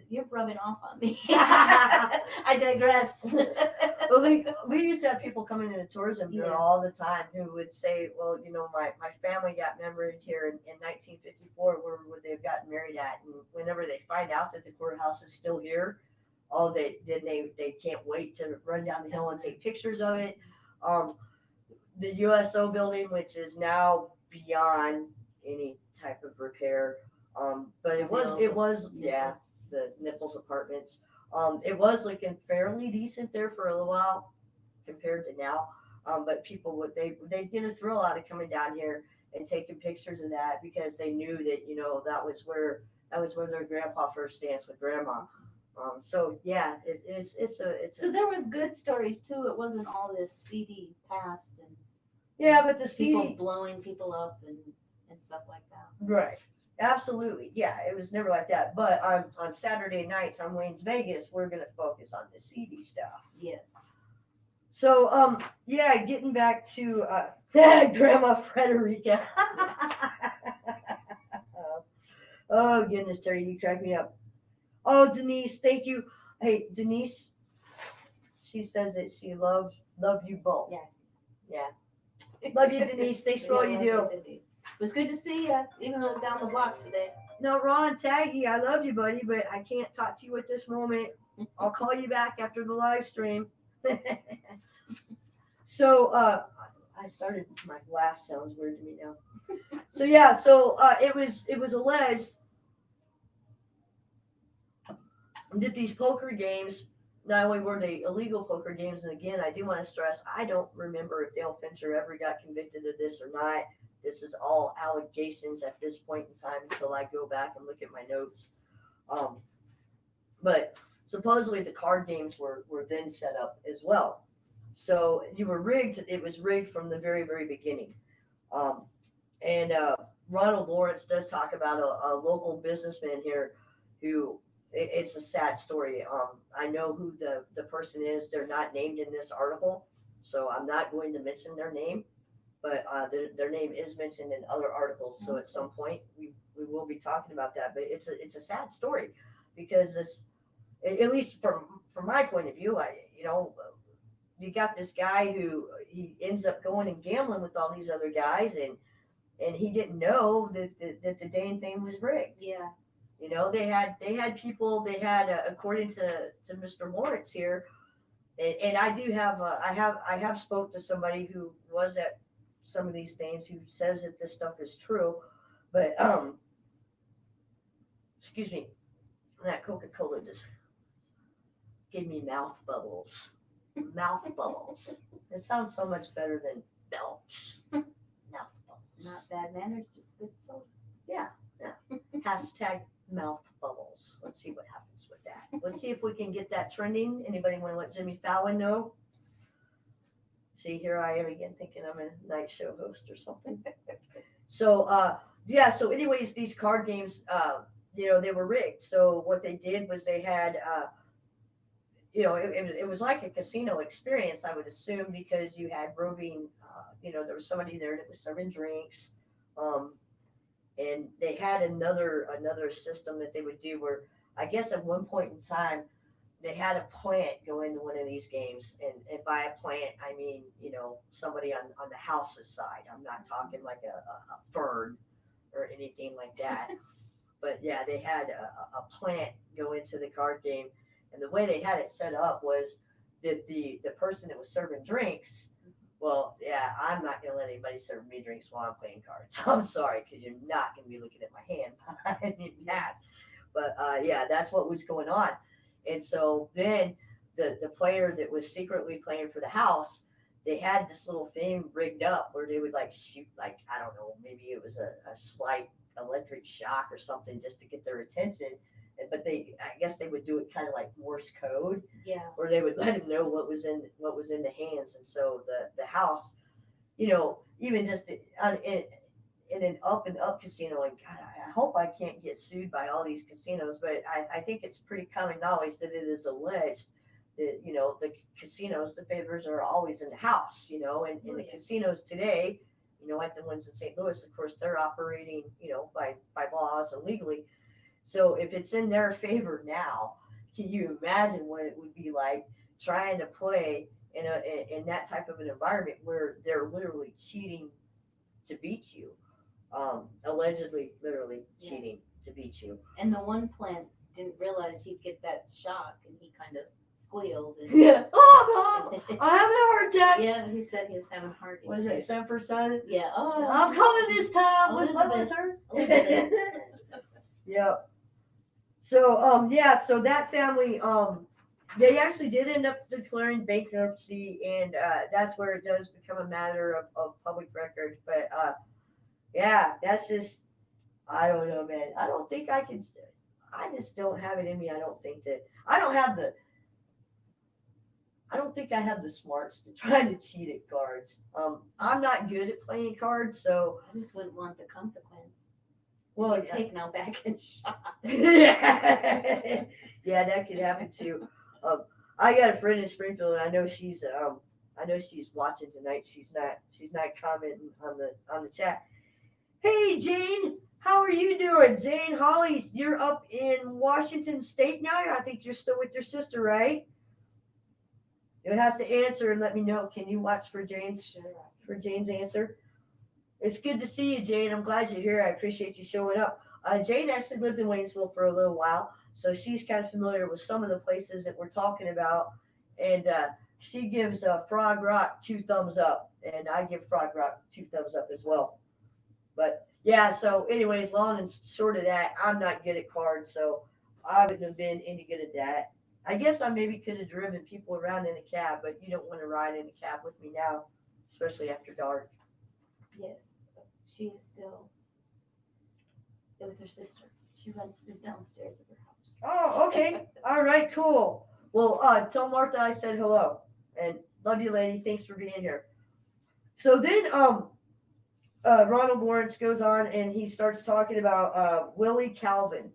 [SPEAKER 2] You're rubbing off on me. I digress.
[SPEAKER 1] Well, we used to have people coming into tourism bureau
[SPEAKER 2] Yeah.
[SPEAKER 1] all the time who would say, well, you know, my family got married here in 1954. Where would they have gotten married at? And whenever they find out that the courthouse is still here, oh, they can't wait to run down the hill and take pictures of it. Um, the USO building, which is now beyond any type of repair. But it was yeah, the Nichols Apartments. It was looking fairly decent there for a little while compared to now. But people they get a thrill out of coming down here and taking pictures of that, because they knew that, you know, that was where their grandpa first danced with grandma. So yeah, it's
[SPEAKER 2] So there was good stories too. It wasn't all this CD past and
[SPEAKER 1] yeah, but the
[SPEAKER 2] people
[SPEAKER 1] CD,
[SPEAKER 2] blowing people up and stuff like that.
[SPEAKER 1] right. Absolutely. Yeah, it was never like that. But on Saturday nights on Wayne's Vegas, we're gonna focus on the CD stuff.
[SPEAKER 2] Yes.
[SPEAKER 1] So yeah, getting back to Grandma Frederica. Oh goodness, Terry, you crack me up. Oh Denise, thank you. Hey Denise, she says that she love you both.
[SPEAKER 2] Yes.
[SPEAKER 1] Yeah. Love you, Denise. Thanks for all you do.
[SPEAKER 2] It was good to see you, even though it was down the block today.
[SPEAKER 1] No, Ron, Taggy, I love you, buddy, but I can't talk to you at this moment. I'll call you back after the live stream. So I started, my laugh sounds weird to me now. So yeah, it was alleged that these poker games, not only were they illegal poker games, and again, I do want to stress, I don't remember if Dale Fincher ever got convicted of this or not. This is all allegations at this point in time until I go back and look at my notes. But supposedly the card games were then set up as well. So you were rigged. It was rigged from the very, very beginning. And Ronald Lawrence does talk about a local businessman here who, it's a sad story. I know who the person is. They're not named in this article, so I'm not going to mention their name, but their name is mentioned in other articles. So at some point we we will be talking about that. But it's a sad story because this, at least from my point of view, you got this guy who he ends up going and gambling with all these other guys, and he didn't know that the dang thing was rigged.
[SPEAKER 2] Yeah.
[SPEAKER 1] They had people. They had according to Mr. Lawrence here, and I do have I have spoke to somebody who was at some of these things who says that this stuff is true, but excuse me, that Coca-Cola just gave me mouth bubbles. Mouth bubbles. It sounds so much better than belch. Mouth bubbles.
[SPEAKER 2] Not bad manners, just good soda.
[SPEAKER 1] Yeah. Hashtag mouth bubbles. Let's see what happens with that. Let's see if we can get that trending. Anybody want to let Jimmy Fallon know? See, here I am again thinking I'm a night show host or something. So, so anyways, these card games, they were rigged. So what they did was they had, it was like a casino experience, I would assume, because you had roving, there was somebody there that was serving drinks. And they had another system that they would do where I guess at one point in time they had a plant go into one of these games, and by a plant I mean somebody on the house's side. I'm not talking like a fern or anything like that, but yeah, they had a plant go into the card game, and the way they had it set up was that the person that was serving drinks. Well, yeah, I'm not going to let anybody serve me drinks while I'm playing cards. I'm sorry, because you're not going to be looking at my hand behind that. But yeah, that's what was going on. And so then the player that was secretly playing for the house, they had this little thing rigged up where they would like shoot, like, I don't know, maybe it was a slight electric shock or something just to get their attention. But I guess they would do it kind of like Morse code,
[SPEAKER 2] Yeah.
[SPEAKER 1] where they would let them know what was in the hands. And so the house, even just in an up and up casino, and God, I hope I can't get sued by all these casinos, but I think it's pretty common knowledge that it is alleged that the casinos, the favors are always in the house, and in the casinos today, like the ones in St. Louis, of course, they're operating, by laws and legally. So if it's in their favor now, can you imagine what it would be like trying to play in that type of an environment where they're literally cheating to beat you, allegedly, literally cheating to beat you.
[SPEAKER 2] And the one plant didn't realize he'd get that shock, and he kind of squealed. And
[SPEAKER 1] Yeah. Oh, no, I'm having a heart attack.
[SPEAKER 2] Yeah, he said he was having heart issues.
[SPEAKER 1] Was it Semper Son?
[SPEAKER 2] Yeah. Oh,
[SPEAKER 1] I'm coming this time. What was
[SPEAKER 2] Elizabeth.
[SPEAKER 1] her? Yeah. So so that family, they actually did end up declaring bankruptcy, and that's where it does become a matter of public record. But yeah, that's just, I don't know, man. I don't think I can. I just don't have it in me. I don't think I have the smarts to try to cheat at cards. I'm not good at playing cards, so
[SPEAKER 2] I just wouldn't want the consequence.
[SPEAKER 1] well,
[SPEAKER 2] You'd take now back and shot.
[SPEAKER 1] yeah, that could happen too. I got a friend in Springfield, and I know she's watching tonight. She's not commenting on the chat. Hey, Jane, how are you doing? Jane Holly, you're up in Washington State now. I think you're still with your sister, right? You'll have to answer and let me know. Can you watch for Jane's answer? It's good to see you, Jane. I'm glad you're here. I appreciate you showing up. Jane actually lived in Waynesville for a little while, so she's kind of familiar with some of the places that we're talking about. And she gives Frog Rock 2 thumbs up, and I give Frog Rock 2 thumbs up as well. But yeah, so anyways, long and short of that, I'm not good at cards, so I wouldn't have been any good at that. I guess I maybe could have driven people around in a cab, but you don't want to ride in a cab with me now, especially after dark.
[SPEAKER 2] Yes, she is still with her sister. She runs the downstairs of her house.
[SPEAKER 1] Oh, okay. All right, cool. Well, tell Martha I said hello, and love you, lady. Thanks for being here. So then, Ronald Lawrence goes on and he starts talking about Willie Calvin,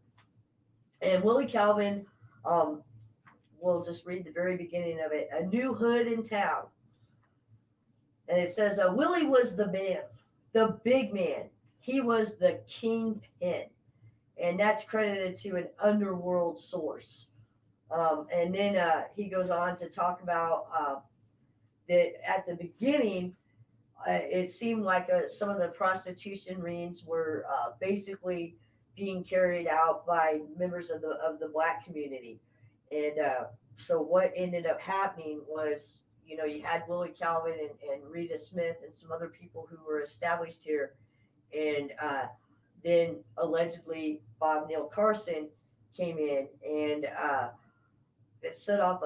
[SPEAKER 1] and Willie Calvin. We'll just read the very beginning of it. A new hood in town, and it says Willie was the man, the big man. He was the kingpin. and that's credited to an underworld source. And then he goes on to talk about that at the beginning, it seemed like some of the prostitution rings were basically being carried out by members of the black community, and so what ended up happening was, you had Willie Calvin and Rita Smith and some other people who were established here, and then allegedly Bob Neil Carson came in, and it set off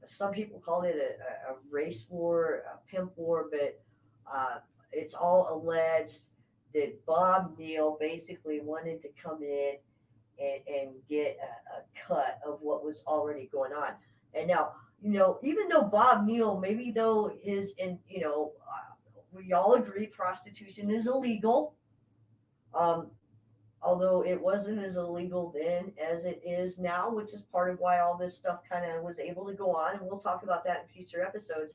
[SPEAKER 1] some people called it a race war, a pimp war, but it's all alleged that Bob Neal basically wanted to come in and get a cut of what was already going on. And now, even though Bob Neal, maybe though we all agree prostitution is illegal. Um, Although it wasn't as illegal then as it is now, which is part of why all this stuff kind of was able to go on, and we'll talk about that in future episodes.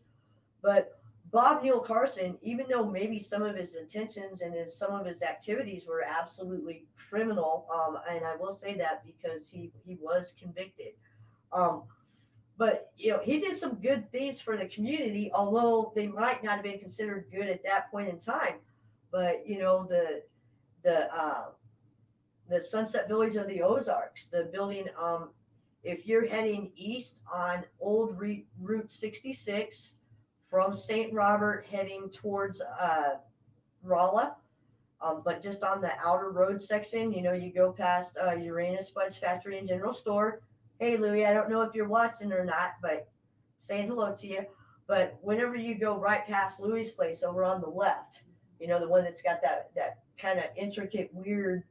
[SPEAKER 1] But Bob Neal Carson, even though maybe some of his intentions and some of his activities were absolutely criminal, and I will say that because he was convicted, um, but he did some good things for the community, although they might not have been considered good at that point in time. But the the Sunset Village of the Ozarks, the building. If you're heading east on Old Route 66 from St. Robert, heading towards Rolla, but just on the outer road section, you go past Uranus Fudge Factory and General Store. Hey, Louie, I don't know if you're watching or not, but saying hello to you. But whenever you go right past Louie's place over on the left, the one that's got that kind of intricate, weird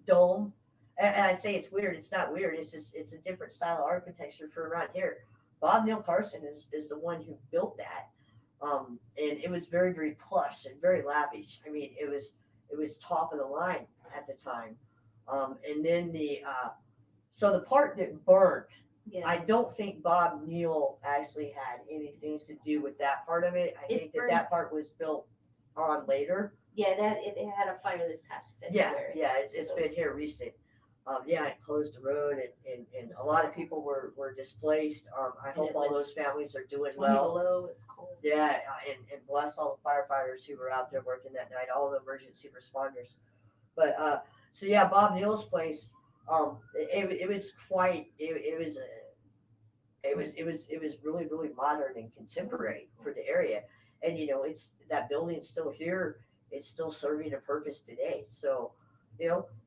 [SPEAKER 1] dome. And I say it's weird. It's not weird. It's a different style of architecture for around here. Bob Neal Carson is the one who built that, and it was very, very plush and very lavish. I mean, it was top of the line at the time. And then so the part that burned,
[SPEAKER 2] Yeah.
[SPEAKER 1] I don't think Bob Neal actually had anything to do with that part of it. I think
[SPEAKER 2] burned.
[SPEAKER 1] that part was built on later.
[SPEAKER 2] Yeah, it had a fire this past February.
[SPEAKER 1] Yeah, it's been here recent. It closed the road, and a lot of people were displaced. I hope all those families are doing
[SPEAKER 2] 20
[SPEAKER 1] well.
[SPEAKER 2] below, it's cold.
[SPEAKER 1] Yeah, and bless all the firefighters who were out there working that night, all the emergency responders. But so yeah, Bob Neal's place. It was quite. It was really, really modern and contemporary for the area, and it's that building's still here. It's still serving a purpose today. So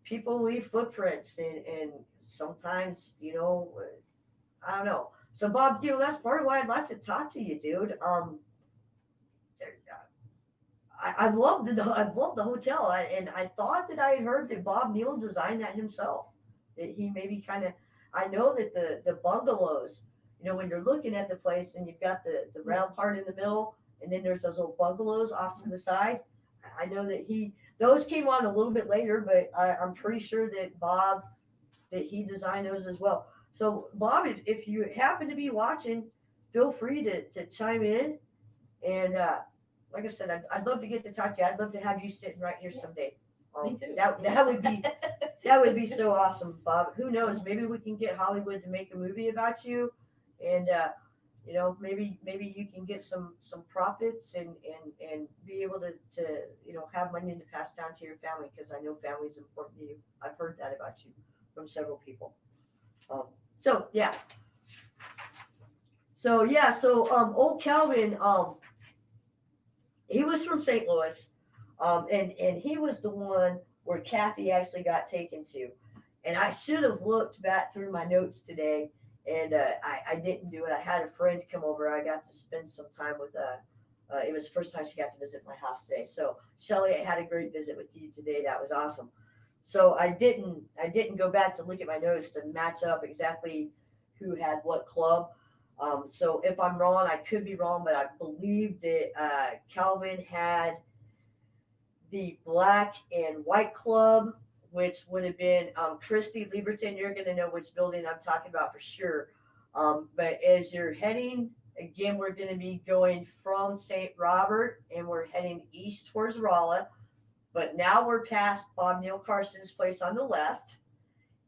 [SPEAKER 1] people leave footprints, and sometimes I don't know. So Bob, that's part of why I'd like to talk to you, dude. I love the hotel, and I thought that I had heard that Bob Neal designed that himself. That he maybe kind of. I know that the bungalows, when you're looking at the place and you've got the round part in the middle, and then there's those little bungalows off to the side. I know that those came on a little bit later, but I'm pretty sure that he designed those as well. So Bob, if you happen to be watching, feel free to chime in. And like I said, I'd love to get to talk to you. I'd love to have you sitting right here someday.
[SPEAKER 2] Me too.
[SPEAKER 1] That would be so awesome, Bob. Who knows? Maybe we can get Hollywood to make a movie about you, and maybe you can get some profits and be able to have money to pass down to your family, because I know family is important to you. I've heard that about you from several people. So old Calvin, he was from St. Louis, and he was the one where Kathy actually got taken to, and I should have looked back through my notes today. And I didn't do it. I had a friend come over. I got to spend some time with it was the first time she got to visit my house today. So Shelly, I had a great visit with you today. That was awesome. So I didn't go back to look at my notes to match up exactly who had what club. So if I'm wrong, I could be wrong, but I believe that Calvin had the black and white club, which would have been Christy Lieberton. You're going to know which building I'm talking about for sure. But as you're heading, again, we're going to be going from St. Robert, and we're heading east towards Rolla. But now we're past Bob Neil Carson's place on the left,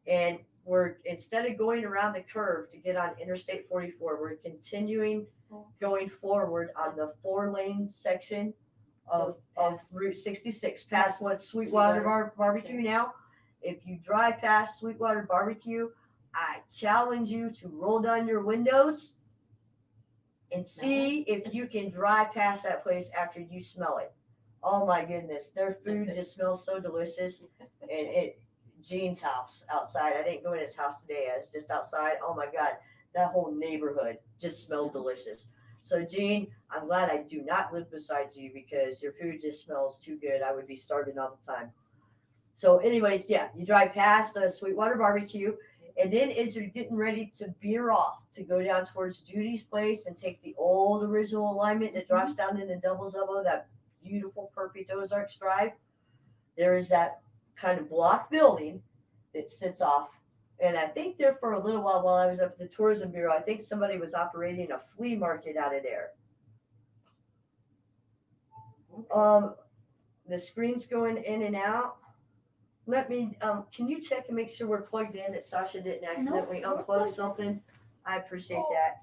[SPEAKER 1] and we're instead of going around the curve to get on Interstate 44, we're continuing going forward on the 4-lane section of Route 66, past what's Sweetwater Barbecue now. If you drive past Sweetwater Barbecue, I challenge you to roll down your windows and see if you can drive past that place after you smell it. Oh my goodness, their food just smells so delicious. And Gene's house outside, I didn't go in his house today, I was just outside. Oh my God, that whole neighborhood just smelled delicious. So Gene, I'm glad I do not live beside you because your food just smells too good. I would be starving all the time. So anyways, yeah, you drive past Sweetwater Barbecue, and then as you're getting ready to veer off to go down towards Judy's place and take the old original alignment that drops down into Devil's Elbow, that beautiful, perfect Ozarks Drive, there is that kind of block building that sits off. And I think there for a little while I was up at the Tourism Bureau, I think somebody was operating a flea market out of there. The screen's going in and out. Let me, can you check and make sure we're plugged in, that Sasha didn't accidentally unplug something? I appreciate that.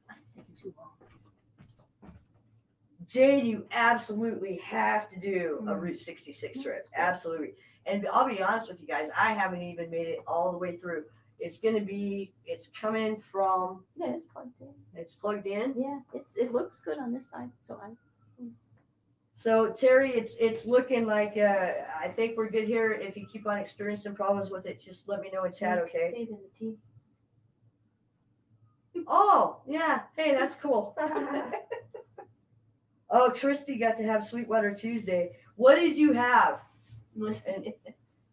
[SPEAKER 2] That's too long.
[SPEAKER 1] Jade, you absolutely have to do a Route 66 trip. Absolutely. And I'll be honest with you guys, I haven't even made it all the way through. It's coming from.
[SPEAKER 2] Yeah, it's plugged in.
[SPEAKER 1] It's plugged in?
[SPEAKER 2] Yeah, it looks good on this side.
[SPEAKER 1] So Terry, it's looking like I think we're good here. If you keep on experiencing problems with it, just let me know in chat, okay?
[SPEAKER 2] See it in the TV.
[SPEAKER 1] Oh, yeah. Hey, that's cool. Oh, Christy got to have Sweetwater Tuesday. What did you have? And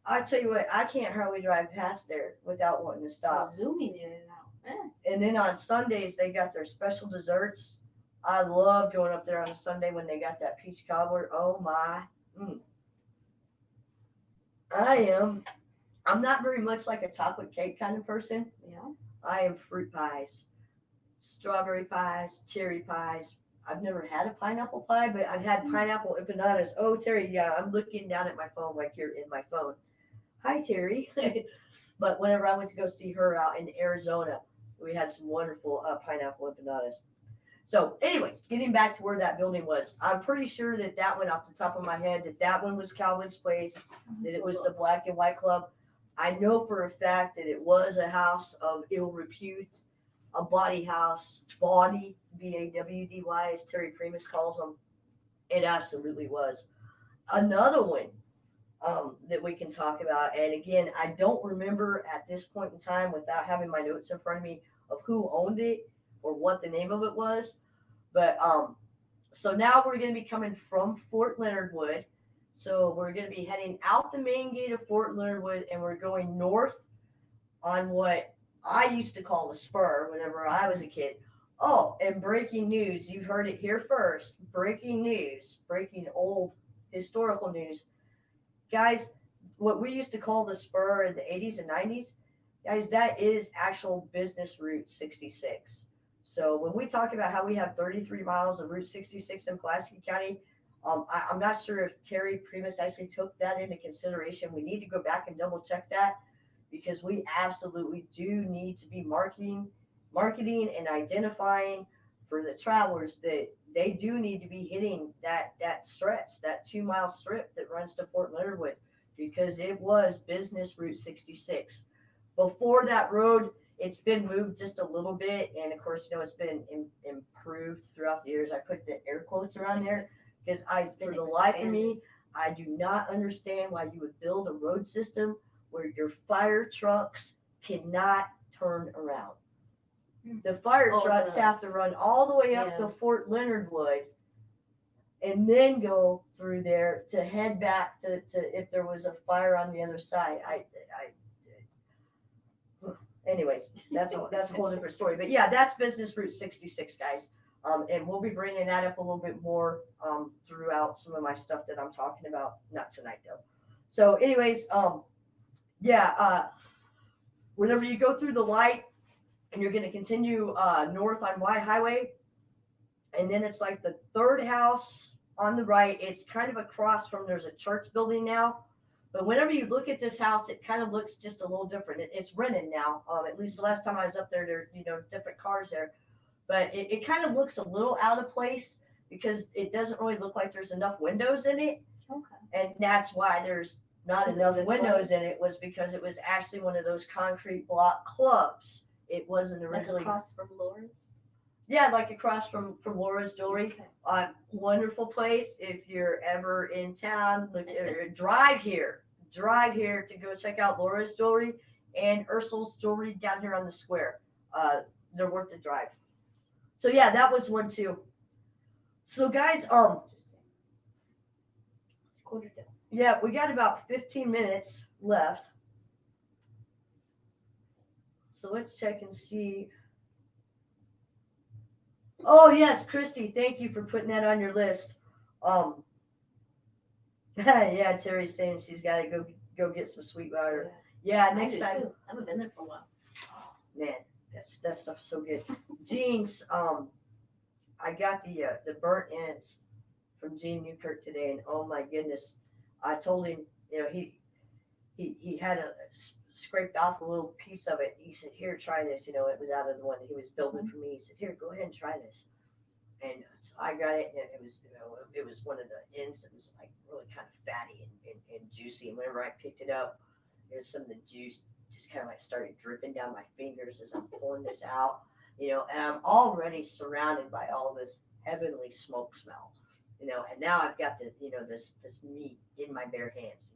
[SPEAKER 1] I tell you what, I can't hardly drive past there without wanting to stop.
[SPEAKER 2] Zooming in and out.
[SPEAKER 1] And then on Sundays, they got their special desserts. I love going up there on a Sunday when they got that peach cobbler. Oh my. I'm not very much like a chocolate cake kind of person.
[SPEAKER 2] Yeah.
[SPEAKER 1] I am fruit pies, strawberry pies, cherry pies. I've never had a pineapple pie, but I've had pineapple empanadas. Oh, Terry, yeah, I'm looking down at my phone like you're in my phone. Hi, Terry. But whenever I went to go see her out in Arizona, we had some wonderful pineapple empanadas. So, anyways, getting back to where that building was, I'm pretty sure that one, off the top of my head, that one was Calvin's place, that it was the Black and White Club. I know for a fact that it was a house of ill repute, a bawdy house, bawdy, B-A-W-D-Y, as Terry Primus calls them. It absolutely was. Another one that we can talk about, and again, I don't remember at this point in time, without having my notes in front of me, of who owned it or what the name of it was. But so now we're going to be coming from Fort Leonard Wood. So we're going to be heading out the main gate of Fort Leonard Wood, and we're going north on what I used to call the spur whenever I was a kid. Oh, and breaking news. You've heard it here first. Breaking news. Breaking old historical news. Guys, what we used to call the spur in the 80s and 90s, guys, that is actual business Route 66. So when we talk about how we have 33 miles of Route 66 in Pulaski County, I'm not sure if Terry Primus actually took that into consideration. We need to go back and double check that, because we absolutely do need to be marketing and identifying for the travelers that they do need to be hitting that stretch, that 2-mile strip that runs to Fort Leonard Wood, because it was business Route 66. Before that road, it's been moved just a little bit, and of course, it's been improved throughout the years. I put the air quotes around there because for the life of me, I do not understand why you would build a road system where your fire trucks cannot turn around. The fire trucks have to run all the way up to Fort Leonard Wood and then go through there to head back to if there was a fire on the other side. Anyways, that's a whole different story. But yeah, that's business Route 66, guys. And we'll be bringing that up a little bit more throughout some of my stuff that I'm talking about. Not tonight, though. So anyways, whenever you go through the light and you're going to continue north on Y Highway, and then it's like the third house on the right. It's kind of across from, there's a church building now. But whenever you look at this house, it kind of looks just a little different. It's rented now. At least the last time I was up there, different cars there. But it kind of looks a little out of place because it doesn't really look like there's enough windows in it.
[SPEAKER 2] Okay.
[SPEAKER 1] And that's why there's not
[SPEAKER 2] Is it
[SPEAKER 1] enough
[SPEAKER 2] the
[SPEAKER 1] windows
[SPEAKER 2] club?
[SPEAKER 1] in it, was because it was actually one of those concrete block clubs. It wasn't
[SPEAKER 2] Like
[SPEAKER 1] originally.
[SPEAKER 2] across from Laura's?
[SPEAKER 1] Yeah, like across from Laura's Jewelry.
[SPEAKER 2] Okay.
[SPEAKER 1] Wonderful place. If you're ever in town, drive here. Drive here to go check out Laura's Jewelry and Ursul's Jewelry down here on the square. They're worth the drive. So yeah, that was one too. So guys,
[SPEAKER 2] Interesting. Quarter to.
[SPEAKER 1] yeah, we got about 15 minutes left. So let's check and see. Oh yes, Christy, thank you for putting that on your list. Yeah, Terry's saying she's got to go get some Sweetwater. Yeah,
[SPEAKER 2] I
[SPEAKER 1] next
[SPEAKER 2] do
[SPEAKER 1] time.
[SPEAKER 2] too. I haven't been there for a while.
[SPEAKER 1] Oh, man, that stuff's so good. Jeans, I got the burnt ends from Gene Newkirk today, and oh my goodness, I told him, he had scraped off a little piece of it. He said, "Here, try this." It was out of the one that he was building for me. He said, "Here, go ahead and try this." And so I got it, and it was one of the ends that was like really kind of fatty and juicy. And whenever I picked it up, there's some of the juice just kind of like started dripping down my fingers as I'm pulling this out. And I'm already surrounded by all this heavenly smoke smell. And now I've got this meat in my bare hands.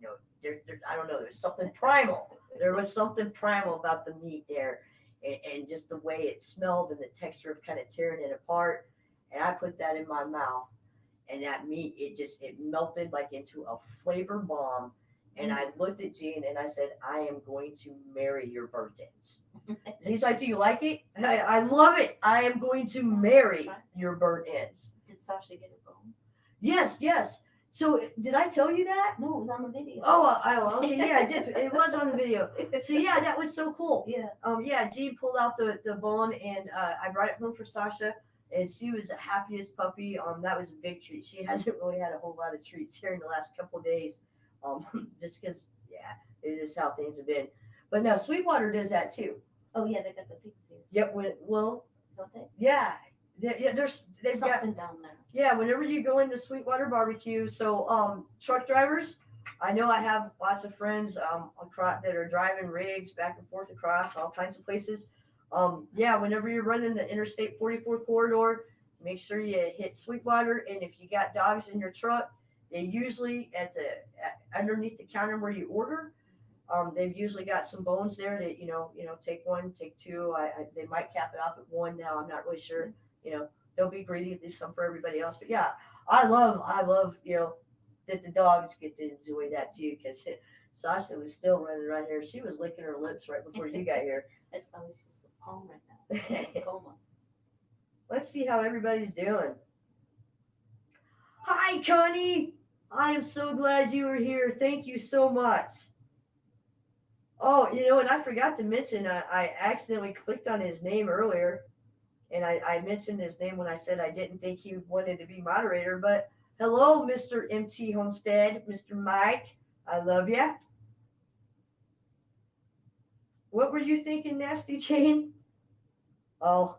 [SPEAKER 1] I don't know. There's something primal. There was something primal about the meat there, and just the way it smelled and the texture of kind of tearing it apart. And I put that in my mouth, and that meat, it melted like into a flavor bomb. And I looked at Gene and I said, "I am going to marry your burnt ends." He's like, "Do you like it?" I love it. I am going to marry your burnt ends.
[SPEAKER 2] Did Sasha get a bone?
[SPEAKER 1] Yes, yes. So did I tell you that?
[SPEAKER 2] No, it was on the video.
[SPEAKER 1] Oh, okay, yeah, I did. It was on the video. So yeah, that was so cool.
[SPEAKER 2] Yeah.
[SPEAKER 1] Yeah, Jean pulled out the bone, and I brought it home for Sasha, and she was the happiest puppy. That was a big treat. She hasn't really had a whole lot of treats here in the last couple of days, just because, yeah, it is how things have been. But now Sweetwater does that too.
[SPEAKER 2] Oh yeah, they got the pigs here,
[SPEAKER 1] Yep.
[SPEAKER 2] don't they?
[SPEAKER 1] Yeah. They've got
[SPEAKER 2] Something down there.
[SPEAKER 1] Yeah, whenever you go into Sweetwater Barbecue, so truck drivers, I know I have lots of friends that are driving rigs back and forth across all kinds of places. Yeah, whenever you're running the Interstate 44 corridor, make sure you hit Sweetwater, and if you got dogs in your truck, they usually underneath the counter where you order, they've usually got some bones there that take one, take two. They might cap it off at one now. I'm not really sure. Don't be greedy, do some for everybody else. But yeah, I love, that the dogs get to enjoy that too. Because Sasha was still running around here. She was licking her lips right before you got here.
[SPEAKER 2] That's probably just a palm right now. Coma.
[SPEAKER 1] Let's see how everybody's doing. Hi, Connie. I am so glad you were here. Thank you so much. Oh, and I forgot to mention, I accidentally clicked on his name earlier. And I mentioned his name when I said I didn't think he wanted to be moderator. But hello, Mr. MT Homestead, Mr. Mike. I love ya. What were you thinking, Nasty Jane? Oh.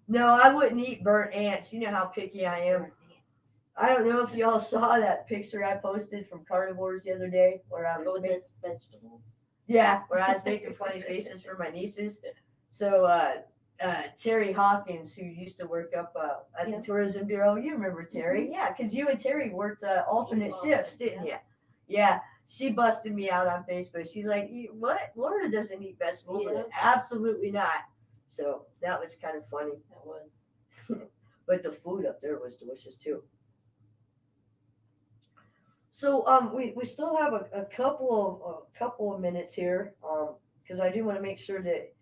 [SPEAKER 1] No, I wouldn't eat burnt ants. You know how picky I am. I don't know if y'all saw that picture I posted from Carnivores the other day where I was making
[SPEAKER 2] vegetables.
[SPEAKER 1] Yeah, where I was making funny faces for my nieces. So Terry Hawkins, who used to work up at the Tourism Bureau, you remember Terry? Mm-hmm. Yeah, because you and Terry worked alternate shifts, didn't you? Yeah, she busted me out on Facebook. She's like, "What? Laura doesn't eat vegetables?" Yeah. Absolutely not. So that was kind of funny.
[SPEAKER 2] That was.
[SPEAKER 1] But the food up there was delicious too. So we still have a couple of minutes here because I do want to make sure that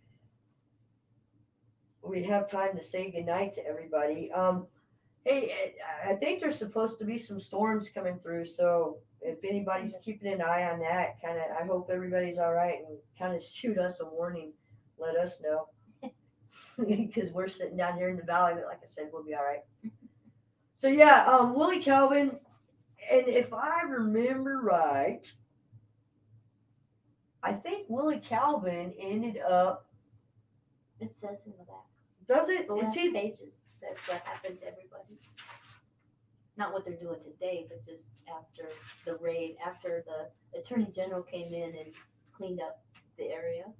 [SPEAKER 1] we have time to say goodnight to everybody. Hey, I think there's supposed to be some storms coming through, so if anybody's keeping an eye on that, I hope everybody's all right, and kind of shoot us a warning, let us know. because we're sitting down here in the valley. But like I said, we'll be all right. So yeah, Willie Calvin, and if I remember right, I think Willie Calvin ended up.
[SPEAKER 2] It says in the back.
[SPEAKER 1] Does it?
[SPEAKER 2] The
[SPEAKER 1] Is
[SPEAKER 2] last
[SPEAKER 1] he?
[SPEAKER 2] pages says what happened to everybody. Not what they're doing today, but just after the raid, after the attorney general came in and cleaned up the area.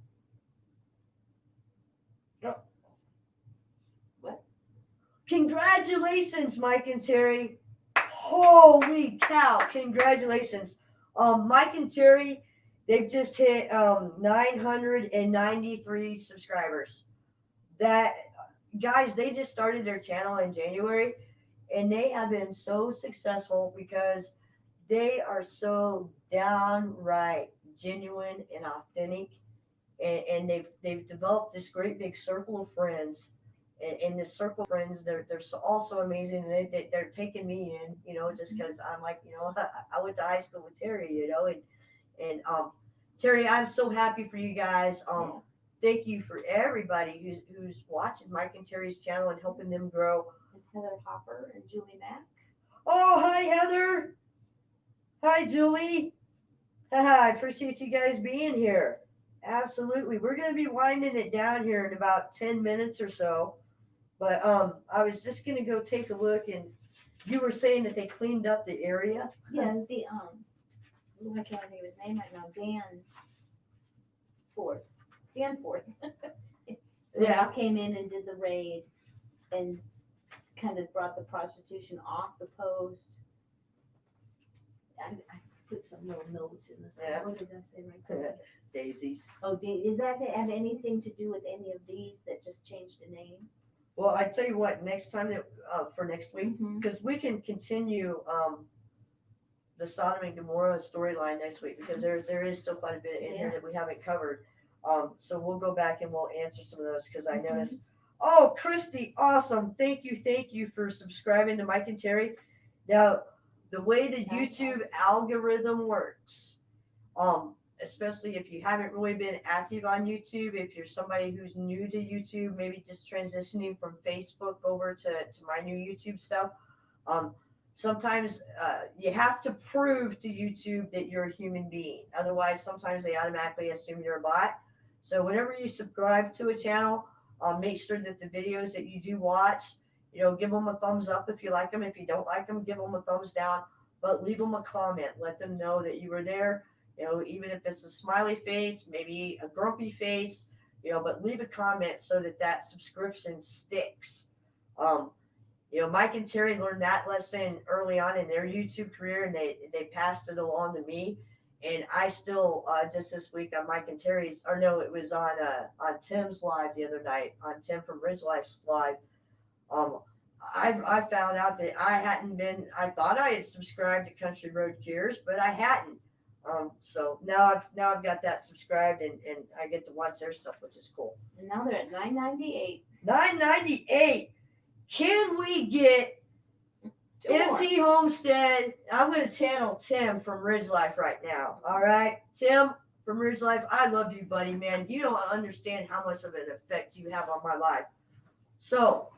[SPEAKER 1] Congratulations, Mike and Terry. Holy cow, congratulations. Mike and Terry, they've just hit 993 subscribers. That guys, they just started their channel in January and they have been so successful because they are so downright genuine and authentic, and they've developed this great big circle of friends. And this circle of friends, they're all so amazing, and they're taking me in, just because I'm like, I went to high school with Terry, and Terry, I'm so happy for you guys. Thank you for everybody who's watching Mike and Terry's channel and helping them grow.
[SPEAKER 2] And Heather Hopper and Julie Mack.
[SPEAKER 1] Oh, hi Heather. Hi Julie. I appreciate you guys being here. Absolutely. We're going to be winding it down here in about 10 minutes or so. But I was just going to go take a look, and you were saying that they cleaned up the area.
[SPEAKER 2] Yeah, the I can't think of his name right now. Dan Ford.
[SPEAKER 1] Yeah.
[SPEAKER 2] Came in and did the raid and kind of brought the prostitution off the post. I put some little notes in this.
[SPEAKER 1] Yeah.
[SPEAKER 2] What did I say right there?
[SPEAKER 1] Daisies.
[SPEAKER 2] Oh, is that to have anything to do with any of these that just changed the name?
[SPEAKER 1] Well, I tell you what, next time for next week,
[SPEAKER 2] Mhm.
[SPEAKER 1] because we can continue the Sodom and Gomorrah storyline next week, because there is still quite a bit in here that we haven't covered. So we'll go back and we'll answer some of those, because I noticed. Oh, Christy, awesome! Thank you for subscribing to Mike and Terry. Now, the way the YouTube algorithm works, especially if you haven't really been active on YouTube, if you're somebody who's new to YouTube, maybe just transitioning from Facebook over to my new YouTube stuff, sometimes you have to prove to YouTube that you're a human being. Otherwise, sometimes they automatically assume you're a bot. So whenever you subscribe to a channel, make sure that the videos that you do watch, give them a thumbs up if you like them. If you don't like them, give them a thumbs down, but leave them a comment. Let them know that you were there. Even if it's a smiley face, maybe a grumpy face, but leave a comment so that subscription sticks. Mike and Terry learned that lesson early on in their YouTube career, and they passed it along to me. And I still, just this week on Mike and Terry's, or no, it was on Tim's live the other night, on Tim from Ridge Life's live. I found out that I thought I had subscribed to Country Road Cures, but I hadn't. So now I've got that subscribed, and I get to watch their stuff, which is cool.
[SPEAKER 2] And now they're at 998.
[SPEAKER 1] 998. Can we get MT Homestead? I'm going to channel Tim from Ridge Life right now. All right, Tim from Ridge Life, I love you, buddy, man. You don't understand how much of an effect you have on my life. So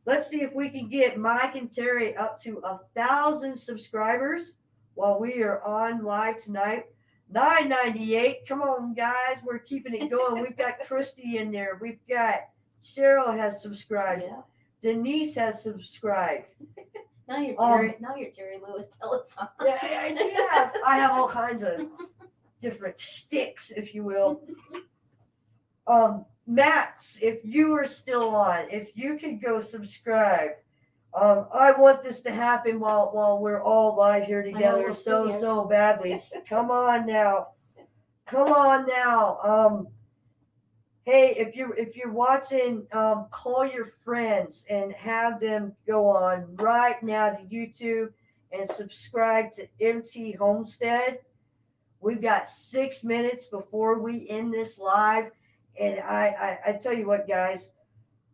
[SPEAKER 1] let's see if we can get Mike and Terry up to 1,000 subscribers while we are on live tonight. 998. Come on, guys. We're keeping it going. We've got Christy in there. We've got Cheryl has subscribed.
[SPEAKER 2] Yeah.
[SPEAKER 1] Denise has subscribed.
[SPEAKER 2] Now you're Jerry Lewis Telethon.
[SPEAKER 1] Yeah. I have all kinds of different sticks, if you will. Max, if you are still on, if you could go subscribe. I want this to happen while we're all live here together so badly. Come on now. Hey, if you're watching, call your friends and have them go on right now to YouTube and subscribe to MT Homestead. We've got 6 minutes before we end this live, and I tell you what, guys.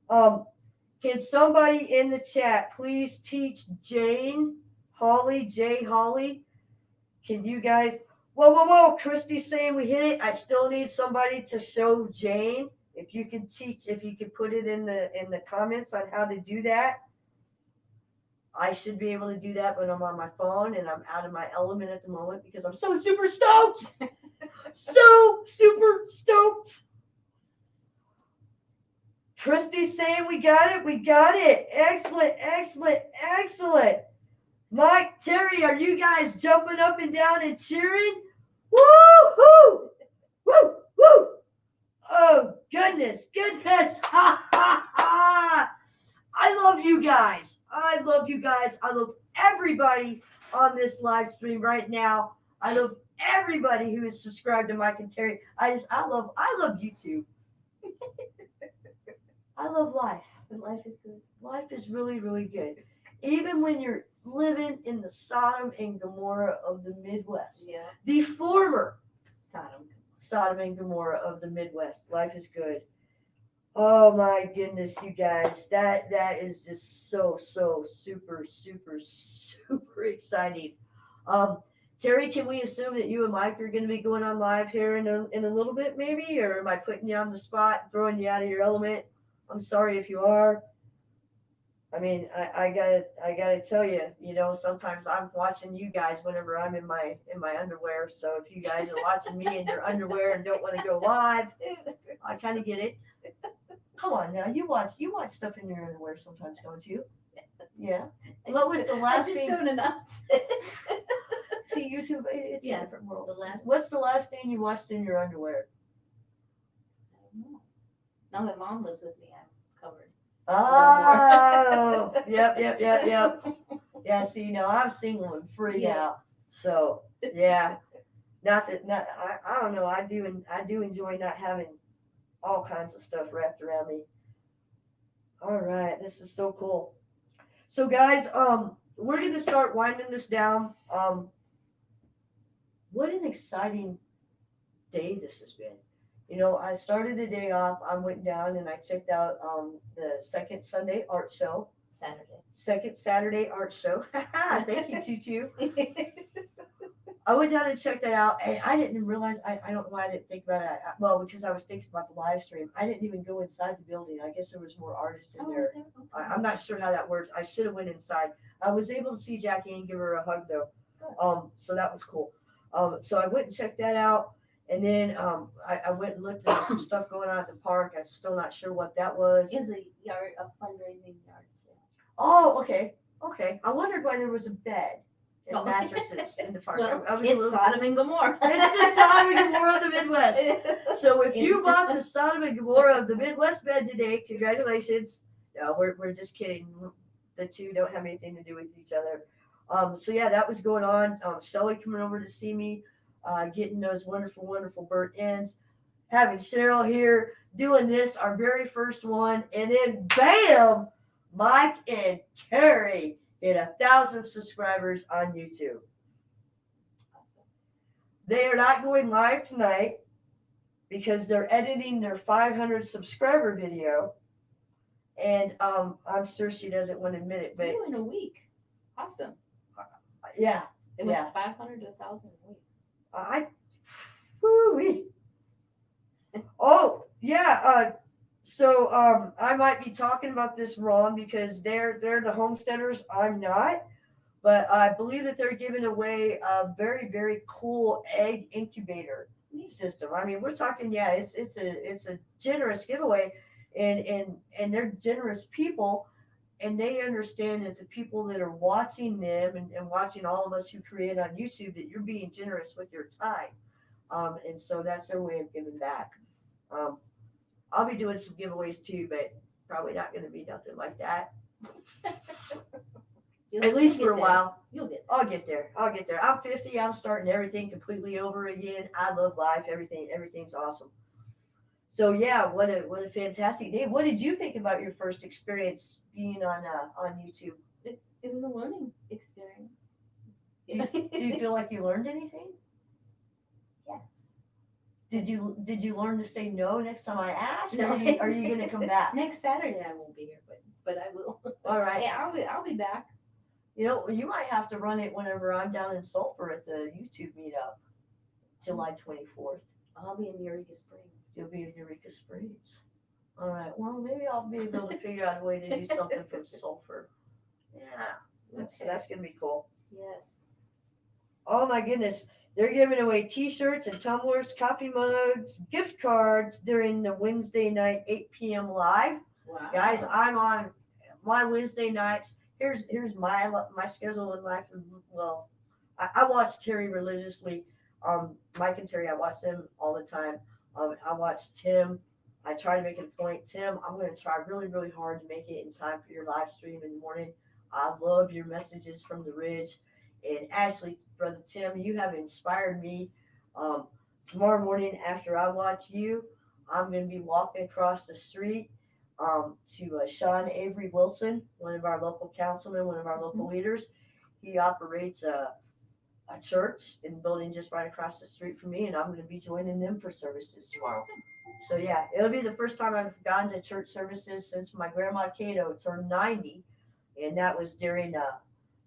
[SPEAKER 1] Can somebody in the chat please teach Jay Holly? Can you guys? Whoa! Christy's saying we hit it. I still need somebody to show Jane. If you could put it in the comments on how to do that, I should be able to do that when I'm on my phone and I'm out of my element at the moment because I'm so super stoked. So super stoked. Christy's saying we got it. We got it. Excellent, excellent, excellent. Mike, Terry, are you guys jumping up and down and cheering? Woo-hoo! Woo! Woo! Oh, goodness, goodness. Ha, ha, ha. I love you guys. I love you guys. I love everybody on this live stream right now. I love everybody who is subscribed to Mike and Terry. I love YouTube. I love life.
[SPEAKER 2] Life is good.
[SPEAKER 1] Life is really, really good. Even when you're living in the Sodom and Gomorrah of the Midwest.
[SPEAKER 2] Yeah.
[SPEAKER 1] The former
[SPEAKER 2] Sodom.
[SPEAKER 1] and Gomorrah of the Midwest. Life is good. Oh my goodness, you guys. That is just so super exciting. Terry, can we assume that you and Mike are going to be going on live here in a little bit maybe? Or am I putting you on the spot, throwing you out of your element? I'm sorry if you are. I mean, I gotta tell you, sometimes I'm watching you guys whenever I'm in my underwear. So if you guys are watching me in your underwear and don't want to go live, I kind of get it. Come on now, you watch stuff in your underwear sometimes, don't you? Yeah. What was the last
[SPEAKER 2] I just
[SPEAKER 1] thing?
[SPEAKER 2] don't announce it.
[SPEAKER 1] See, YouTube, it's
[SPEAKER 2] Yeah,
[SPEAKER 1] a different world.
[SPEAKER 2] the
[SPEAKER 1] What's the last thing you watched in your underwear?
[SPEAKER 2] I don't know. Now my mom lives with me. I'm covered.
[SPEAKER 1] Oh, yep. Yeah, see, I'm single and free now. So, yeah. I don't know. I do enjoy not having all kinds of stuff wrapped around me. All right, this is so cool. So, guys, we're going to start winding this down. What an exciting day this has been. I started the day off. I went down and I checked out the second Sunday art show. Second Saturday art show. Thank you, Tutu. I went down and checked that out, and I didn't realize. I don't know why I didn't think about it. Well, because I was thinking about the live stream. I didn't even go inside the building. I guess there was more artists in there.
[SPEAKER 2] Okay.
[SPEAKER 1] I'm not sure how that works. I should have went inside. I was able to see Jackie and give her a hug though. So that was cool. So I went and checked that out. And then I went and looked at some stuff going on at the park. I'm still not sure what that was.
[SPEAKER 2] It was a fundraising yard sale.
[SPEAKER 1] Oh, okay. I wondered why there was a bed and mattresses in the park.
[SPEAKER 2] Well, it's Sodom and Gomorrah.
[SPEAKER 1] It's the Sodom and Gomorrah of the Midwest. So if you bought the Sodom and Gomorrah of the Midwest bed today, congratulations. No, we're just kidding. The two don't have anything to do with each other. So yeah, that was going on. Shelly coming over to see me. Getting those wonderful burnt ends, having Cheryl here doing this, our very first one, and then bam, Mike and Terry hit 1,000 subscribers on YouTube.
[SPEAKER 2] Awesome.
[SPEAKER 1] They are not going live tonight because they're editing their 500 subscriber video, and I'm sure she doesn't want to admit it, but
[SPEAKER 2] in a week. Awesome.
[SPEAKER 1] Yeah.
[SPEAKER 2] It went 500 to 1,000 a week.
[SPEAKER 1] Oh yeah. So I might be talking about this wrong because they're the homesteaders. I'm not, but I believe that they're giving away a very cool egg incubator system. I mean, we're talking. Yeah, it's a generous giveaway, and they're generous people. And they understand that the people that are watching them and watching all of us who create on YouTube, that you're being generous with your time. And so that's their way of giving back. I'll be doing some giveaways too, but probably not going to be nothing like that. At least for a while.
[SPEAKER 2] You'll get
[SPEAKER 1] there. I'll get there. I'm 50. I'm starting everything completely over again. I love life. Everything's awesome. So yeah, what a fantastic day. What did you think about your first experience being on YouTube?
[SPEAKER 2] It was a learning experience.
[SPEAKER 1] Do you feel like you learned anything?
[SPEAKER 2] Yes.
[SPEAKER 1] Did you learn to say no next time I ask?
[SPEAKER 2] No.
[SPEAKER 1] Or are you going to come back?
[SPEAKER 2] Next Saturday I won't be here, but I will.
[SPEAKER 1] All right.
[SPEAKER 2] Yeah, I'll be back.
[SPEAKER 1] You might have to run it whenever I'm down in Sulphur at the YouTube meetup, July 24th.
[SPEAKER 2] I'll be in Eureka Springs.
[SPEAKER 1] You'll be in Eureka Springs. All right. Well, maybe I'll be able to figure out a way to do something from sulfur. Yeah. So that's gonna be cool.
[SPEAKER 2] Yes.
[SPEAKER 1] Oh my goodness. They're giving away t-shirts and tumblers, coffee mugs, gift cards during the Wednesday night 8 p.m. live.
[SPEAKER 2] Wow.
[SPEAKER 1] Guys, I'm on my Wednesday nights. Here's my schedule in life. Well, I watch Terry religiously. Mike and Terry, I watch them all the time. I watch Tim. I try to make it a point. Tim, I'm going to try really, really hard to make it in time for your live stream in the morning. I love your messages from the Ridge. And Ashley, Brother Tim, you have inspired me. Tomorrow morning after I watch you, I'm going to be walking across the street to Sean Avery Wilson, one of our local councilmen, one of our local leaders. He operates a church in the building just right across the street from me, and I'm going to be joining them for services tomorrow. So yeah, it'll be the first time I've gone to church services since my grandma Cato turned 90, and that was during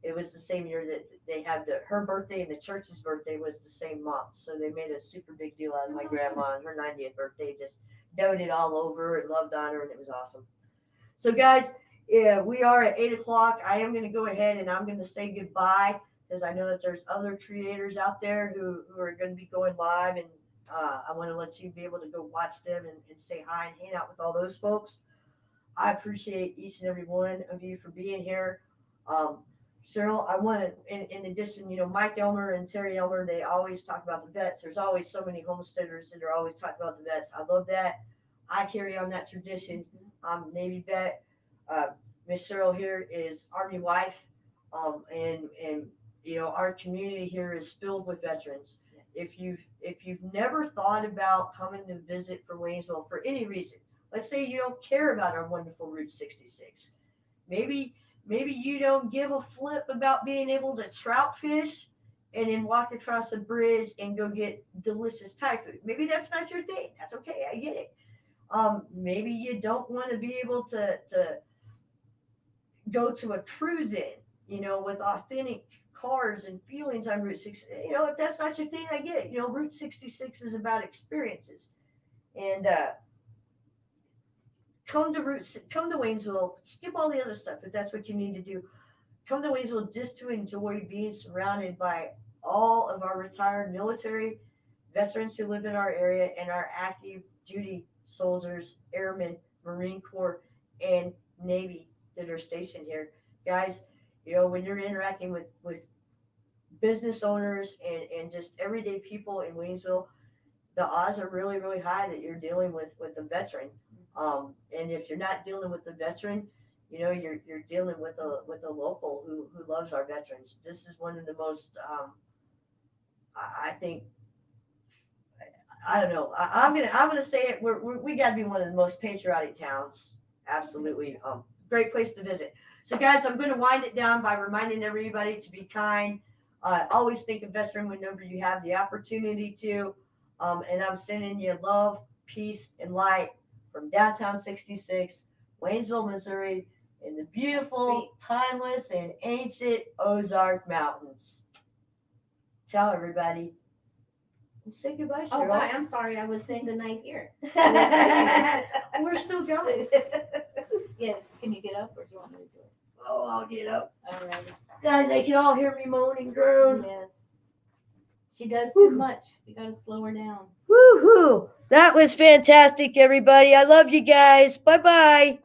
[SPEAKER 1] it was the same year that they had her birthday and the church's birthday was the same month. So they made a super big deal out of my grandma and her 90th birthday. Just doted all over and loved on her, and it was awesome. So guys, yeah, we are at 8:00. I am going to go ahead and I'm going to say goodbye because I know that there's other creators out there who are going to be going live, and I want to let you be able to go watch them and say hi and hang out with all those folks. I appreciate each and every one of you for being here. Cheryl, I want to, in addition, Mike Elmer and Terry Elmer, they always talk about the vets. There's always so many homesteaders that are always talking about the vets. I love that. I carry on that tradition. I'm Navy vet. Miss Cheryl here is Army wife. And our community here is filled with veterans. Yes. If you've never thought about coming to visit for Waynesville for any reason, let's say you don't care about our wonderful Route 66. Maybe you don't give a flip about being able to trout fish and then walk across the bridge and go get delicious Thai food. Maybe that's not your thing. That's okay. I get it. Maybe you don't want to be able to go to a cruise in, with authentic cars and feelings on Route 6. If that's not your thing, I get it. Route 66 is about experiences. And come to Waynesville, skip all the other stuff if that's what you need to do. Come to Waynesville just to enjoy being surrounded by all of our retired military veterans who live in our area and our active duty soldiers, airmen, Marine Corps, and Navy that are stationed here. Guys, when you're interacting with business owners and just everyday people in Waynesville, the odds are really, really high that you're dealing with a veteran. And if you're not dealing with the veteran, you're dealing with a local who loves our veterans. This is one of the most, I think, I don't know. I'm gonna say it. We got to be one of the most patriotic towns. Absolutely, great place to visit. So, guys, I'm going to wind it down by reminding everybody to be kind. Always think of veteran whenever you have the opportunity to. And I'm sending you love, peace, and light from downtown 66, Waynesville, Missouri, in the beautiful, timeless, and ancient Ozark Mountains. Ciao, everybody. Say goodbye, Cheryl.
[SPEAKER 2] Oh, bye. I'm sorry. I was saying goodnight here.
[SPEAKER 1] We're still going.
[SPEAKER 2] Yeah. Can you get up, or do you want me to do it?
[SPEAKER 1] Oh, I'll get up.
[SPEAKER 2] All right.
[SPEAKER 1] God, they can all hear me moan and groan.
[SPEAKER 2] Yes. She does too much. We got to slow her down.
[SPEAKER 1] Woohoo! That was fantastic, everybody. I love you guys. Bye-bye.